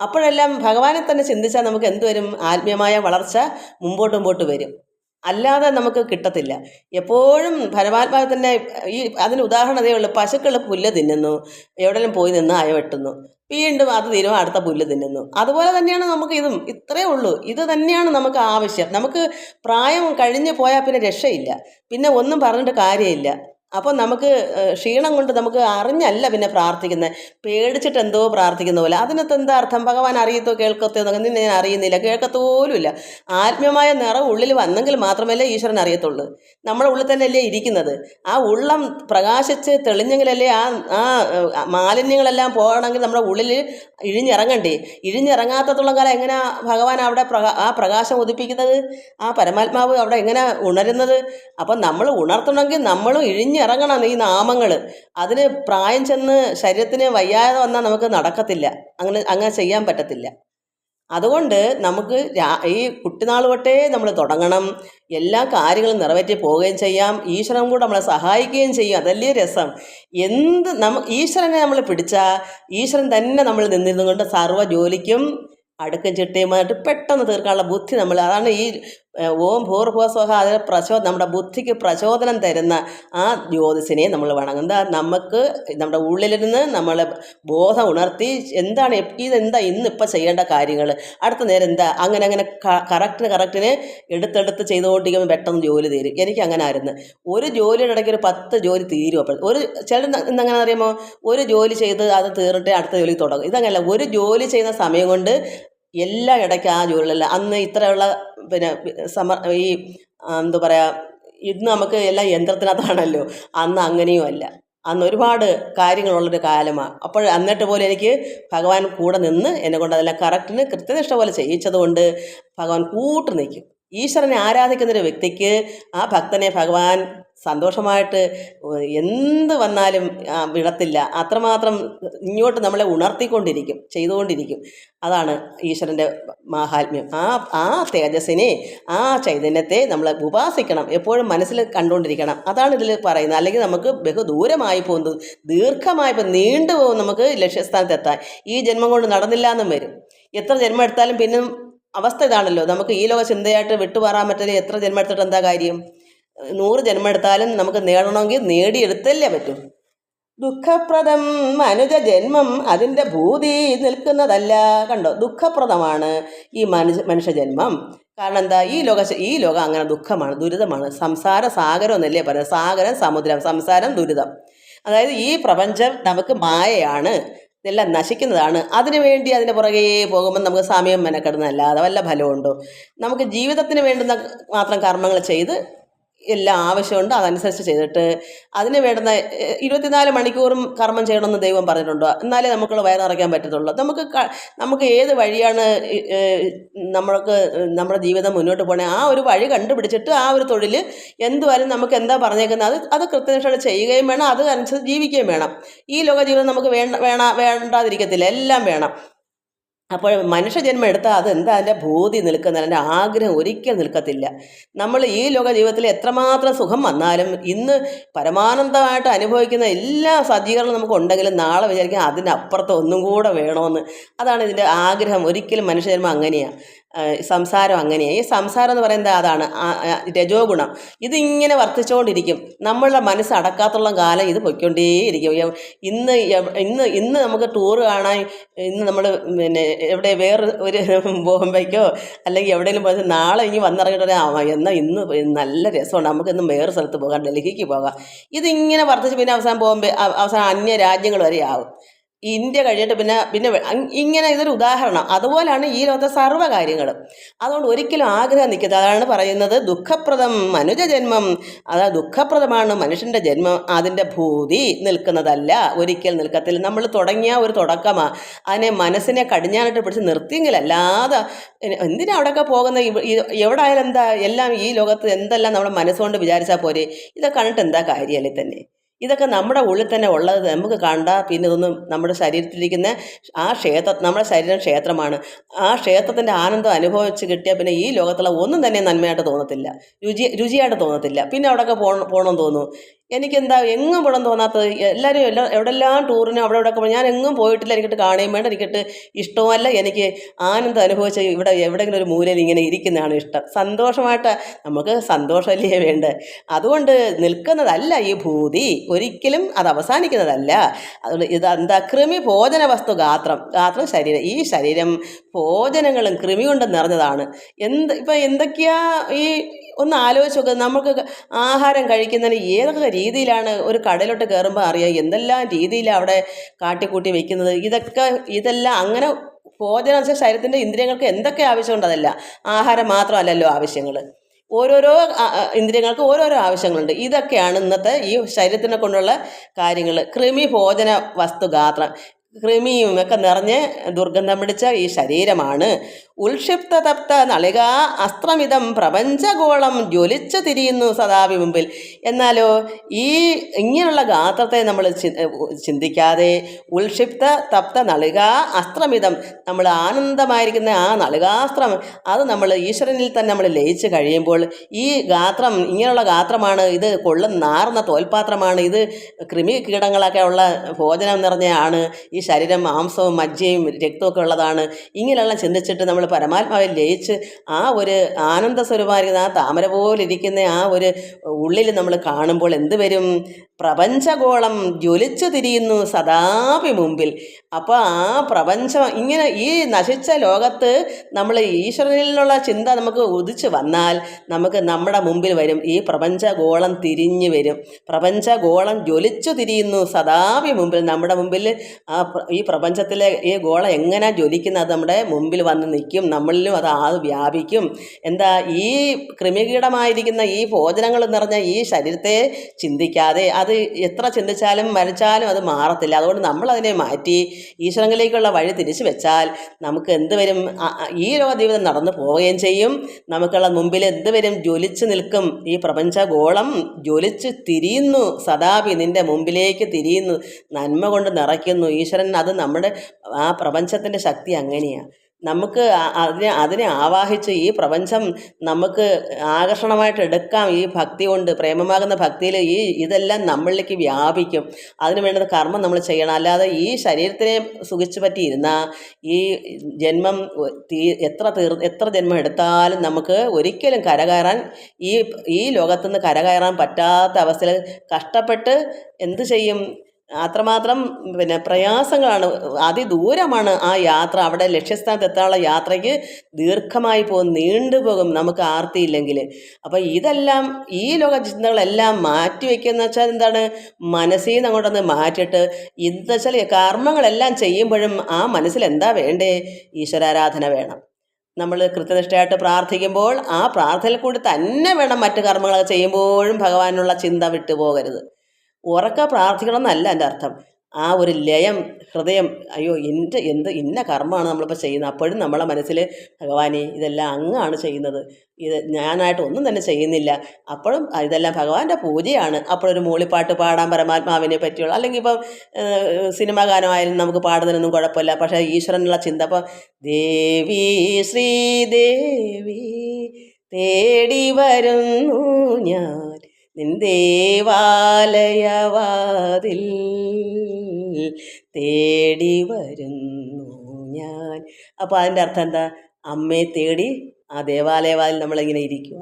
അപ്പോഴെല്ലാം ഭഗവാനെ തന്നെ ചിന്തിച്ചാൽ നമുക്ക് എന്ത് വരും? ആത്മീയമായ വളർച്ച മുമ്പോട്ട് വരും. അല്ലാതെ നമുക്ക് കിട്ടത്തില്ല. എപ്പോഴും പരമാത്മാവ് തന്നെ. അതിന് ഉദാഹരണം അതേ ഉള്ളൂ. പശുക്കൾ പുല്ല് തിന്നുന്നു, എവിടെയെങ്കിലും പോയി നിന്ന് അയവെട്ടുന്നു, വീണ്ടും അത് തീരുമ്പോൾ അടുത്ത പുല്ല് തിന്നുന്നു. അതുപോലെ തന്നെയാണ് നമുക്ക് ഇതും. ഇത്രയേ ഉള്ളൂ. ഇത് തന്നെയാണ് നമുക്ക് ആവശ്യം. നമുക്ക് പ്രായം കഴിഞ്ഞ് പോയാൽ പിന്നെ രക്ഷയില്ല, പിന്നെ ഒന്നും പറഞ്ഞിട്ട് കാര്യമില്ല. അപ്പോൾ നമുക്ക് ക്ഷീണം കൊണ്ട് നമുക്ക് അറിഞ്ഞല്ല പിന്നെ പ്രാർത്ഥിക്കുന്നത്, പേടിച്ചിട്ട് എന്തോ പ്രാർത്ഥിക്കുന്ന പോലെ. അതിനകത്ത് എന്താ അർത്ഥം? ഭഗവാൻ അറിയത്തോ കേൾക്കത്തോ എന്നൊക്കെ ഞാൻ അറിയുന്നില്ല, കേൾക്കത്തോലുമില്ല. ആത്മീയമായ നിറം ഉള്ളിൽ വന്നെങ്കിൽ മാത്രമല്ലേ ഈശ്വരൻ അറിയത്തുള്ളൂ. നമ്മുടെ ഉള്ളിൽ തന്നെയല്ലേ ഇരിക്കുന്നത്. ആ ഉള്ളം പ്രകാശിച്ച് തെളിഞ്ഞെങ്കിലല്ലേ ആ മാലിന്യങ്ങളെല്ലാം പോകണമെങ്കിൽ നമ്മുടെ ഉള്ളിൽ ഇഴിഞ്ഞിറങ്ങണ്ടേ. ഇഴിഞ്ഞിറങ്ങാത്തത്തോളം കാലം എങ്ങനെയാ ഭഗവാൻ അവിടെ ആ പ്രകാശം ഉദിപ്പിക്കുന്നത്? ആ പരമാത്മാവ് അവിടെ എങ്ങനെ ഉണരുന്നത്? അപ്പം നമ്മൾ ഉണർത്തണമെങ്കിൽ നമ്മളും ഇറങ്ങണം ഈ നാമങ്ങൾ. അതിന് പ്രായം ചെന്ന് ശരീരത്തിന് വയ്യാതെ വന്നാൽ നമുക്ക് നടക്കത്തില്ല, അങ്ങനെ ചെയ്യാൻ പറ്റത്തില്ല. അതുകൊണ്ട് നമുക്ക് ഈ കുട്ടിനാൾ തൊട്ടേ നമ്മൾ തുടങ്ങണം. എല്ലാ കാര്യങ്ങളും നിറവേറ്റി പോവുകയും ചെയ്യാം. ഈശ്വരൻ കൂടെ നമ്മളെ സഹായിക്കുകയും ചെയ്യും. അതല്ലേ രസം. ഈശ്വരനെ നമ്മൾ പിടിച്ചാൽ ഈശ്വരൻ തന്നെ നമ്മൾ നിന്നിരുന്നു കൊണ്ട് സർവ്വ ജോലിക്കും അടുക്കും ചിട്ടയുമായിട്ട് പെട്ടെന്ന് തീർക്കാനുള്ള ബുദ്ധി അതാണ് ഈ ഓം ഭൂർഭുവസ്വഹ അതിന് നമ്മുടെ ബുദ്ധിക്ക് പ്രചോദനം തരുന്ന ആ ജ്യോതിസിനെ നമ്മൾ വേണം. നമുക്ക് നമ്മുടെ ഉള്ളിലിരുന്ന് നമ്മളെ ബോധം ഉണർത്തി ഇതെന്താ ഇന്നിപ്പോൾ ചെയ്യേണ്ട കാര്യങ്ങൾ, അടുത്ത നേരം എന്താ, അങ്ങനെ കറക്റ്റിന് എടുത്തെടുത്ത് ചെയ്തുകൊണ്ടിരിക്കുമ്പോൾ പെട്ടെന്ന് ജോലി തീരും. എനിക്ക് അങ്ങനെ ആയിരുന്നു. ഒരു ജോലിയുടെ ഇടയ്ക്ക് ഒരു 10 ജോലി തീരും. അപ്പോൾ ചില എന്തെങ്ങനെ അറിയാമോ, ഒരു ജോലി ചെയ്ത് അത് തീർന്നിട്ട് അടുത്ത ജോലി തുടങ്ങും. ഇതങ്ങനെയല്ല, ഒരു ജോലി ചെയ്യുന്ന സമയം കൊണ്ട് എല്ലാം ഇടയ്ക്ക് ആ ജോലിയല്ല. അന്ന് ഇത്രയുള്ള എന്താ പറയുക, ഇന്ന് നമുക്ക് എല്ലാം യന്ത്രത്തിനകത്താണല്ലോ. അന്ന് അങ്ങനെയും അല്ല. അന്ന് ഒരുപാട് കാര്യങ്ങളുള്ളൊരു കാലമാണ്. അപ്പോൾ എന്നിട്ട് പോലും എനിക്ക് ഭഗവാൻ കൂടെ നിന്ന് എന്നെ കൊണ്ട് അതെല്ലാം കറക്റ്റിന് കൃത്യനിഷ്ഠ പോലെ ചെയ്യിച്ചത് കൊണ്ട് ഭഗവാൻ കൂട്ട് നിൽക്കും. ഈശ്വരനെ ആരാധിക്കുന്നൊരു വ്യക്തിക്ക് ആ ഭക്തനെ ഭഗവാൻ സന്തോഷമായിട്ട് എന്ത് വന്നാലും വിടത്തില്ല. അത്രമാത്രം ഇങ്ങോട്ട് നമ്മളെ ഉണർത്തിക്കൊണ്ടിരിക്കും, ചെയ്തുകൊണ്ടിരിക്കും. അതാണ് ഈശ്വരൻ്റെ മാഹാത്മ്യം. ആ തേജസ്സിനെ, ആ ചൈതന്യത്തെ നമ്മൾ ഉപാസിക്കണം, എപ്പോഴും മനസ്സിൽ കണ്ടുകൊണ്ടിരിക്കണം. അതാണ് ഇതിൽ പറയുന്നത്. അല്ലെങ്കിൽ നമുക്ക് ബഹുദൂരമായി പോകുന്നത്, ദീർഘമായി നീണ്ടു പോകും നമുക്ക് ലക്ഷ്യസ്ഥാനത്തെത്താൻ. ഈ ജന്മം കൊണ്ട് നടന്നില്ല എന്നും വരും. എത്ര ജന്മം എടുത്താലും പിന്നെ അവസ്ഥ ഇതാണല്ലോ, നമുക്ക് ഈ ലോക ചിന്തയായിട്ട് വിട്ടുമാറാൻ പറ്റില്ല. എത്ര ജന്മം എടുത്തിട്ട് എന്താ കാര്യം? 100 ജന്മം എടുത്താലും നമുക്ക് നേടണമെങ്കിൽ നേടിയെടുത്തല്ലേ പറ്റും. ദുഃഖപ്രദം മനുജ ജന്മം അതിൻ്റെ ഭൂതി നിൽക്കുന്നതല്ല. കണ്ടോ, ദുഃഖപ്രദമാണ് ഈ മനുഷ്യജന്മം. കാരണം എന്താ, ഈ ലോകം അങ്ങനെ ദുഃഖമാണ്, ദുരിതമാണ്. സംസാര സാഗരം എന്നല്ലേ പറയുന്നത്. സാഗരം സമുദ്രം, സംസാരം ദുരിതം. അതായത് ഈ പ്രപഞ്ചം നമുക്ക് മായയാണ്, ഇതെല്ലാം നശിക്കുന്നതാണ്. അതിനുവേണ്ടി അതിൻ്റെ പുറകെ പോകുമ്പോൾ നമുക്ക് സമയം മെനക്കെടുന്നതല്ലാതെ വല്ല ഫലമുണ്ടോ? നമുക്ക് ജീവിതത്തിന് വേണ്ടുന്ന മാത്രം കർമ്മങ്ങൾ ചെയ്ത് എല്ലാം ആവശ്യമുണ്ട്, അതനുസരിച്ച് ചെയ്തിട്ട് അതിന് വേണ്ടുന്ന 24 മണിക്കൂറും കർമ്മം ചെയ്യണമെന്ന് ദൈവം പറഞ്ഞിട്ടുണ്ടോ? എന്നാലേ നമുക്ക് വയറിറക്കാൻ പറ്റത്തുള്ളൂ. നമുക്ക് ഏത് വഴിയാണ് നമ്മുടെ ജീവിതം മുന്നോട്ട് പോകണേ, ആ ഒരു വഴി കണ്ടുപിടിച്ചിട്ട് ആ ഒരു തൊഴിൽ എന്തുവായാലും നമുക്ക് എന്താ പറഞ്ഞേക്കുന്നത് അത് കൃത്യനിഷ്ഠയോടെ ചെയ്യുകയും വേണം, അത് അനുസരിച്ച് ജീവിക്കുകയും വേണം. ഈ ലോക ജീവിതം നമുക്ക് വേണ്ടാതിരിക്കത്തില്ല, എല്ലാം വേണം. അപ്പോൾ മനുഷ്യജന്മം എടുത്താൽ അതെന്താ, അതിൻ്റെ ഭൂതി നിൽക്കുന്ന, അതിൻ്റെ ആഗ്രഹം ഒരിക്കലും നിൽക്കത്തില്ല. നമ്മൾ ഈ ലോക ജീവിതത്തിൽ എത്രമാത്രം സുഖം വന്നാലും ഇന്ന് പരമാനന്ദമായിട്ട് അനുഭവിക്കുന്ന എല്ലാ സജ്ജീകരണവും നമുക്ക് ഉണ്ടെങ്കിലും നാളെ വിചാരിക്കാം അതിനപ്പുറത്ത് ഒന്നും കൂടെ വേണമെന്ന്. അതാണ് ഇതിൻ്റെ ആഗ്രഹം. ഒരിക്കലും മനുഷ്യജന്മം അങ്ങനെയാണ്, സംസാരം അങ്ങനെയാണ്. ഈ സംസാരം എന്ന് പറയുന്നത് അതാണ് രജോ ഗുണം. ഇതിങ്ങനെ വർദ്ധിച്ചുകൊണ്ടിരിക്കും. നമ്മളുടെ മനസ്സ് അടക്കാത്തുള്ള കാലം ഇത് പൊയ്ക്കൊണ്ടേയിരിക്കും. ഇന്ന് നമുക്ക് ടൂർ കാണാൻ, ഇന്ന് നമ്മൾ എവിടെ ഒരു ബോംബെക്കോ അല്ലെങ്കിൽ എവിടെയെങ്കിലും പോയി നാളെ ഇനി വന്നിറങ്ങിയിട്ട് എന്നാൽ ഇന്ന് നല്ല രസമുണ്ട്, നമുക്കിന്ന് വേറെ സ്ഥലത്ത് പോകാം, ഡൽഹിക്ക് പോകാം. ഇതിങ്ങനെ വർദ്ധിച്ച് പിന്നെ അവസാനം അന്യ രാജ്യങ്ങൾ വരെ ആവും. ഇന്ത്യ കഴിഞ്ഞിട്ട് പിന്നെ ഇങ്ങനെ ഇതൊരു ഉദാഹരണം. അതുപോലെയാണ് ഈ ലോകത്തെ സർവ്വ കാര്യങ്ങളും. അതുകൊണ്ട് ഒരിക്കലും ആഗ്രഹം നിൽക്കരുത്. അതാണ് പറയുന്നത് ദുഃഖപ്രദം മനുജജന്മം. അതായത് ദുഃഖപ്രദമാണ് മനുഷ്യൻ്റെ ജന്മം, അതിൻ്റെ ഭൂതി നിൽക്കുന്നതല്ല, ഒരിക്കൽ നിൽക്കത്തില്ല. നമ്മൾ തുടങ്ങിയ ഒരു തുടക്കമാണ്. അതിനെ മനസ്സിനെ കടിഞ്ഞാനിട്ട് പിടിച്ച് നിർത്തിയെങ്കിലല്ലാതെ എന്തിനാ അവിടെയൊക്കെ പോകുന്നത്? എവിടെ ആയാലും എന്താ, എല്ലാം ഈ ലോകത്ത് എന്തെല്ലാം നമ്മുടെ മനസ്സുകൊണ്ട് വിചാരിച്ചാൽ പോരെ? ഇതൊക്കെ കണ്ടിട്ട് എന്താ കാര്യമല്ലേ തന്നെ? ഇതൊക്കെ നമ്മുടെ ഉള്ളിൽ തന്നെ ഉള്ളത് നമുക്ക് കണ്ടാൽ പിന്നെ ഇതൊന്നും നമ്മുടെ ശരീരത്തിലിരിക്കുന്ന നമ്മുടെ ശരീരം ക്ഷേത്രമാണ്. ആ ക്ഷേത്രത്തിൻ്റെ ആനന്ദം അനുഭവിച്ച് കിട്ടിയാൽ പിന്നെ ഈ ലോകത്തുള്ള ഒന്നും തന്നെ നന്മയായിട്ട് തോന്നത്തില്ല, രുചിയായിട്ട് തോന്നത്തില്ല. പിന്നെ അവിടെയൊക്കെ പോകണമെന്ന് തോന്നുന്നു. എനിക്കെന്താ എങ്ങും പോകണം തോന്നാത്തത്? എല്ലാവരും എവിടെല്ലാം ടൂറിനും അവിടെയൊക്കെ പോയി, ഞാൻ എങ്ങും പോയിട്ടില്ല. എനിക്കിട്ട് കാണുകയും വേണ്ട, എനിക്കിട്ട് ഇഷ്ടവുമല്ല. എനിക്ക് ആനന്ദം അനുഭവിച്ച് ഇവിടെ എവിടെയെങ്കിലും ഒരു മൂലയിൽ ഇങ്ങനെ ഇരിക്കുന്നതാണ് ഇഷ്ടം. സന്തോഷമായിട്ട് നമുക്ക് സന്തോഷമല്ലേ വേണ്ടത്? അതുകൊണ്ട് നിൽക്കുന്നതല്ല ഈ ഭൂതി, ഒരിക്കലും അത് അവസാനിക്കുന്നതല്ല. അതുകൊണ്ട് ഇതെന്താ, കൃമി ഭോജന വസ്തു ഗാത്രം ശരീരം. ഈ ശരീരം ഭോജനങ്ങളും കൃമി കൊണ്ട് നിറഞ്ഞതാണ്. ഇപ്പം എന്തൊക്കെയാ ഒന്ന് ആലോചിച്ച് നോക്കുക. നമുക്ക് ആഹാരം കഴിക്കുന്നതിന് ഏതൊക്കെ രീതിയിലാണ്, ഒരു കടയിലോട്ട് കയറുമ്പോൾ അറിയാം എന്തെല്ലാം രീതിയിലാണ് അവിടെ കാട്ടിക്കൂട്ടി വെക്കുന്നത്. ഇതെല്ലാം അങ്ങനെ ഭോജനം വെച്ചാൽ ശരീരത്തിൻ്റെ ഇന്ദ്രിയങ്ങൾക്ക് എന്തൊക്കെ ആവശ്യമുണ്ട്, അതല്ല ആഹാരം മാത്രമല്ലല്ലോ ആവശ്യങ്ങൾ. ഓരോരോ ഇന്ദ്രിയങ്ങൾക്ക് ഓരോരോ ആവശ്യങ്ങളുണ്ട്. ഇതൊക്കെയാണ് ഇന്നത്തെ ഈ ശരീരത്തിനെ കൊണ്ടുള്ള കാര്യങ്ങൾ. കൃമി ഭോജന വസ്തു ഗാത്രം, കൃമിയും ഒക്കെ നിറഞ്ഞ് ദുർഗന്ധം പിടിച്ച ഈ ശരീരമാണ്. ഉൽക്ഷിപ്ത തപ്ത നളിക അസ്ത്രമിതം പ്രപഞ്ചഗോളം ജ്വലിച്ചു തിരിയുന്നു സദാവി മുമ്പിൽ. എന്നാലോ ഇങ്ങനെയുള്ള ഗാത്രത്തെ നമ്മൾ ചിന്തിക്കാതെ ഉൽക്ഷിപ്ത തപ്ത നളിക അസ്ത്രമിതം, നമ്മൾ ആനന്ദമായിരിക്കുന്ന ആ നളികാസ്ത്രം, അത് നമ്മൾ ഈശ്വരനിൽ തന്നെ നമ്മൾ ലയിച്ച് കഴിയുമ്പോൾ ഈ ഗാത്രം ഇങ്ങനെയുള്ള ഗാത്രമാണ്, ഇത് നാറുന്ന തോൽപാത്രമാണ്, ഇത് കൃമി കീടങ്ങളൊക്കെ ഉള്ള ഭോജനം നിറഞ്ഞയാണ് ഈ ശരീരം, മാംസവും മജ്ജയും രക്തമൊക്കെ ഉള്ളതാണ്. ഇങ്ങനെയുള്ള ചിന്തിച്ചിട്ട് നമ്മൾ പരമാത്മാവിൽ ലയിച്ച് ആ ഒരു ആനന്ദ സ്വരൂപമായിരിക്കുന്ന ആ താമര പോലിരിക്കുന്ന ആ ഒരു ഉള്ളിൽ നമ്മൾ കാണുമ്പോൾ എന്ത് വരും? പ്രപഞ്ചഗോളം ജ്വലിച്ചു തിരിയുന്നു സദാപി മുമ്പിൽ. അപ്പോൾ ആ പ്രപഞ്ചം ഇങ്ങനെ ഈ നശിച്ച ലോകത്ത് നമ്മൾ ഈശ്വരനിൽ നിന്നുള്ള ചിന്ത നമുക്ക് ഉദിച്ച് വന്നാൽ നമുക്ക് നമ്മുടെ മുമ്പിൽ വരും ഈ പ്രപഞ്ചഗോളം തിരിഞ്ഞു വരും. പ്രപഞ്ചഗോളം ജ്വലിച്ചു തിരിയുന്നു സദാപി മുമ്പിൽ. നമ്മുടെ മുമ്പിൽ ഈ പ്രപഞ്ചത്തിലെ ഈ ഗോളം എങ്ങനെ ജ്വലിക്കുന്നത് അത് നമ്മുടെ മുമ്പിൽ വന്ന് നിൽക്കും, നമ്മളിലും അത് വ്യാപിക്കും. എന്താ, ഈ കൃമികീടമായിരിക്കുന്ന ഈ ഭോജനങ്ങൾ നിറഞ്ഞ ഈ ശരീരത്തെ ചിന്തിക്കാതെ അത് അത് എത്ര ചിന്തിച്ചാലും വരച്ചാലും അത് മാറത്തില്ല. അതുകൊണ്ട് നമ്മളതിനെ മാറ്റി ഈശ്വരങ്ങളിലേക്കുള്ള വഴി തിരിച്ചു വെച്ചാൽ നമുക്ക് എന്ത് വരും? ഈ ലോക ജീവിതം നടന്നു പോവുകയും ചെയ്യും. നമുക്കുള്ള മുമ്പിൽ എന്ത് വരും? ജ്വലിച്ച് നിൽക്കും. ഈ പ്രപഞ്ചഗോളം ജ്വലിച്ച് തിരിയുന്നു, സദാപി നിൻ്റെ മുമ്പിലേക്ക് തിരിയുന്നു, നന്മ കൊണ്ട് നിറയ്ക്കുന്നു ഈശ്വരൻ. അത് നമ്മുടെ ആ പ്രപഞ്ചത്തിൻ്റെ ശക്തി അങ്ങനെയാണ്. നമുക്ക് അതിനെ ആവാഹിച്ച് ഈ പ്രപഞ്ചം നമുക്ക് ആകർഷണമായിട്ട് എടുക്കാം. ഈ ഭക്തി കൊണ്ട്, പ്രേമമാകുന്ന ഭക്തിയിൽ ഇതെല്ലാം നമ്മളിലേക്ക് വ്യാപിക്കും. അതിന് വേണ്ടുന്ന കർമ്മം നമ്മൾ ചെയ്യണം. അല്ലാതെ ഈ ശരീരത്തിനെ സുഖിച്ചു പറ്റിയിരുന്ന ഈ ജന്മം എത്ര ജന്മം എടുത്താലും നമുക്ക് ഒരിക്കലും കരകയറാൻ, ഈ ലോകത്തുനിന്ന് കരകയറാൻ പറ്റാത്ത അവസ്ഥയിൽ കഷ്ടപ്പെട്ട് എന്ത് ചെയ്യും? അത്രമാത്രം പ്രയാസങ്ങളാണ്, അതിദൂരമാണ് ആ യാത്ര. അവിടെ ലക്ഷ്യസ്ഥാനത്ത് എത്താനുള്ള യാത്രയ്ക്ക് ദീർഘമായി പോകും, നീണ്ടുപോകും നമുക്ക് ആർത്തിയില്ലെങ്കിൽ. അപ്പം ഇതെല്ലാം ഈ ലോക ചിന്തകളെല്ലാം മാറ്റിവെക്കുന്ന വെച്ചാൽ എന്താണ്? മനസ്സിൽ നിന്ന് അങ്ങോട്ടൊന്ന് മാറ്റിയിട്ട് എന്താ വെച്ചാൽ കർമ്മങ്ങളെല്ലാം ചെയ്യുമ്പോഴും ആ മനസ്സിൽ എന്താ വേണ്ടേ? ഈശ്വരാരാധന വേണം. നമ്മൾ കൃത്യനിഷ്ഠയായിട്ട് പ്രാർത്ഥിക്കുമ്പോൾ ആ പ്രാർത്ഥനയിൽ കൂടി തന്നെ വേണം മറ്റു കർമ്മങ്ങളൊക്കെ ചെയ്യുമ്പോഴും ഭഗവാനുള്ള ചിന്ത വിട്ടുപോകരുത്. ഉറക്കെ പ്രാർത്ഥിക്കണം എന്നല്ല എൻ്റെ അർത്ഥം. ആ ഒരു ലയം, ഹൃദയം, അയ്യോ ഇന്ന കർമ്മമാണ് നമ്മളിപ്പോൾ ചെയ്യുന്നത്. അപ്പോഴും നമ്മളെ മനസ്സിൽ ഭഗവാനെ ഇതെല്ലാം അങ്ങാണ് ചെയ്യുന്നത്, ഇത് ഞാനായിട്ട് ഒന്നും തന്നെ ചെയ്യുന്നില്ല. അപ്പോഴും ഇതെല്ലാം ഭഗവാന്റെ പൂജയാണ്. അപ്പോഴൊരു മൂളിപ്പാട്ട് പാടാൻ പരമാത്മാവിനെ പറ്റിയുള്ള, അല്ലെങ്കിൽ ഇപ്പം സിനിമാ ഗാനമായാലും നമുക്ക് പാടുന്നതിനൊന്നും കുഴപ്പമില്ല. പക്ഷേ ഈശ്വരനുള്ള ചിന്ത, അപ്പം ദേവി ശ്രീദേവി തേടി വരുന്നു ഞാൻ നിൻ ദേവാലയവാതിൽ തേടി വരുന്നു ഞാൻ. അപ്പോൾ അതിൻ്റെ അർത്ഥം എന്താ? അമ്മയെ തേടി ആ ദേവാലയവാതിൽ നമ്മളിങ്ങനെ ഇരിക്കുക.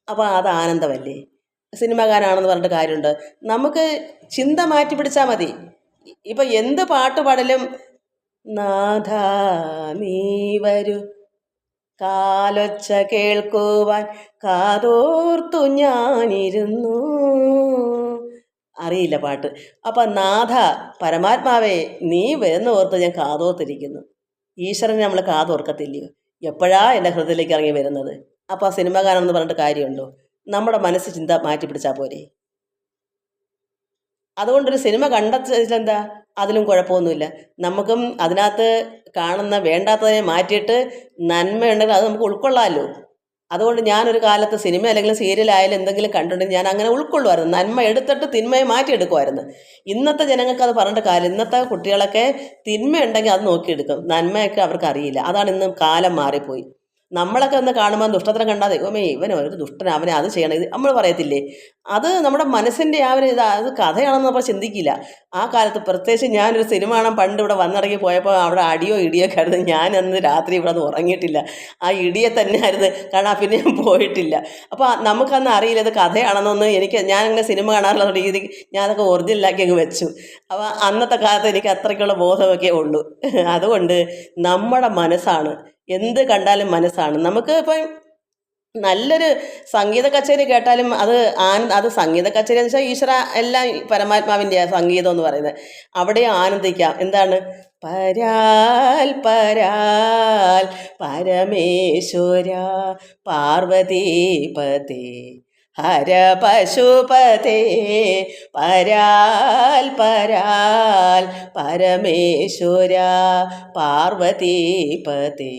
അപ്പോൾ അത് ആനന്ദമല്ലേ? സിനിമ ഗാനമാണെന്ന് പറഞ്ഞിട്ട് കാര്യമുണ്ട്. നമുക്ക് ചിന്ത മാറ്റി പിടിച്ചാൽ മതി. ഇപ്പം എന്ത് പാട്ട് പാടലും നാഥ നീ വരൂ, കാലൊച്ച കേൾക്കുവാൻ കാതോർത്തു ഞാനിരുന്നു. അറിയില്ല പാട്ട്. അപ്പം നാഥ പരമാത്മാവേ നീ വരുന്ന ഓർത്ത് ഞാൻ കാതോർത്തിരിക്കുന്നു. ഈശ്വരനെ നമ്മൾ കാതോർക്കത്തില്ലയോ? എപ്പോഴാ എൻ്റെ ഹൃദയത്തിലേക്ക് ഇറങ്ങി വരുന്നത്? അപ്പോൾ ആ സിനിമ ഗാനം എന്ന് പറഞ്ഞിട്ട് കാര്യമുണ്ടോ? നമ്മുടെ മനസ്സ് ചിന്ത മാറ്റി പിടിച്ചാൽ പോരെ? അതുകൊണ്ടൊരു സിനിമ കണ്ടെത്തിലെന്താ? അതിലും കുഴപ്പമൊന്നുമില്ല. നമുക്കും അതിനകത്ത് കാണുന്ന വേണ്ടാത്തതിനെ മാറ്റിയിട്ട് നന്മയുണ്ടെങ്കിൽ അത് നമുക്ക് ഉൾക്കൊള്ളാമല്ലോ. അതുകൊണ്ട് ഞാനൊരു കാലത്ത് സിനിമ അല്ലെങ്കിൽ സീരിയലായാലും എന്തെങ്കിലും കണ്ടിട്ടുണ്ടെങ്കിൽ ഞാൻ അങ്ങനെ ഉൾക്കൊള്ളുമായിരുന്നു. നന്മ എടുത്തിട്ട് തിന്മയെ മാറ്റിയെടുക്കുമായിരുന്നു. ഇന്നത്തെ ജനങ്ങൾക്ക് അത് പറഞ്ഞിട്ട് കാലം. ഇന്നത്തെ കുട്ടികളൊക്കെ തിന്മയുണ്ടെങ്കിൽ അത് നോക്കിയെടുക്കും, നന്മയൊക്കെ അവർക്ക് അറിയില്ല. അതാണ് ഇന്ന് കാലം മാറിപ്പോയി. നമ്മളൊക്കെ ഒന്ന് കാണുമ്പോൾ ദുഷ്ടത്തരം കണ്ടാൽ ദൈവമേ ഇവനോ ഒരു ദുഷ്ടൻ, അവനെ അത് ചെയ്യണം, ഇത് നമ്മൾ പറയത്തില്ലേ? അത് നമ്മുടെ മനസ്സിൻ്റെ ആ ഒരു അത് കഥയാണെന്ന് നമ്മൾ ചിന്തിക്കില്ല. ആ കാലത്ത് പ്രത്യേകിച്ച് ഞാനൊരു സിനിമ കാണാൻ പണ്ട് ഇവിടെ വന്നിറങ്ങി പോയപ്പോൾ അവിടെ അടിയോ ഇടിയൊക്കെ ആയിരുന്നു. ഞാൻ അന്ന് രാത്രി ഇവിടെ നിന്ന് ഉറങ്ങിയിട്ടില്ല, ആ ഇടിയെ തന്നെ ആയിരുന്നു. കാരണം പിന്നെ ഞാൻ പോയിട്ടില്ല. അപ്പോൾ നമുക്കന്ന് അറിയില്ല ഇത് കഥയാണെന്നൊന്നും. ഞാനങ്ങനെ സിനിമ കാണാറുള്ള രീതി ഞാനതൊക്കെ ഒറിജിനലാക്കി അങ്ങ് വെച്ചു. അപ്പോൾ അന്നത്തെ കാലത്ത് എനിക്ക് അത്രയ്ക്കുള്ള ബോധമൊക്കെ ഉള്ളൂ. അതുകൊണ്ട് നമ്മുടെ മനസ്സാണ്, എന്ത് കണ്ടാലും മനസ്സാണ്. നമുക്ക് ഇപ്പം നല്ലൊരു സംഗീത കച്ചേരി കേട്ടാലും അത് സംഗീത കച്ചേരി എന്ന് വെച്ചാൽ ഈശ്വര എല്ലാം പരമാത്മാവിൻ്റെ സംഗീതം എന്ന് പറയുന്നത്. അവിടെ ആനന്ദിക്കാം. എന്താണ്? പരാൽ പരാൽ പരമേശ്വര പാർവതീപതേ ഹര പശുപതേ പരാൽ പരാൽ പരമേശ്വര പാർവതീപതേ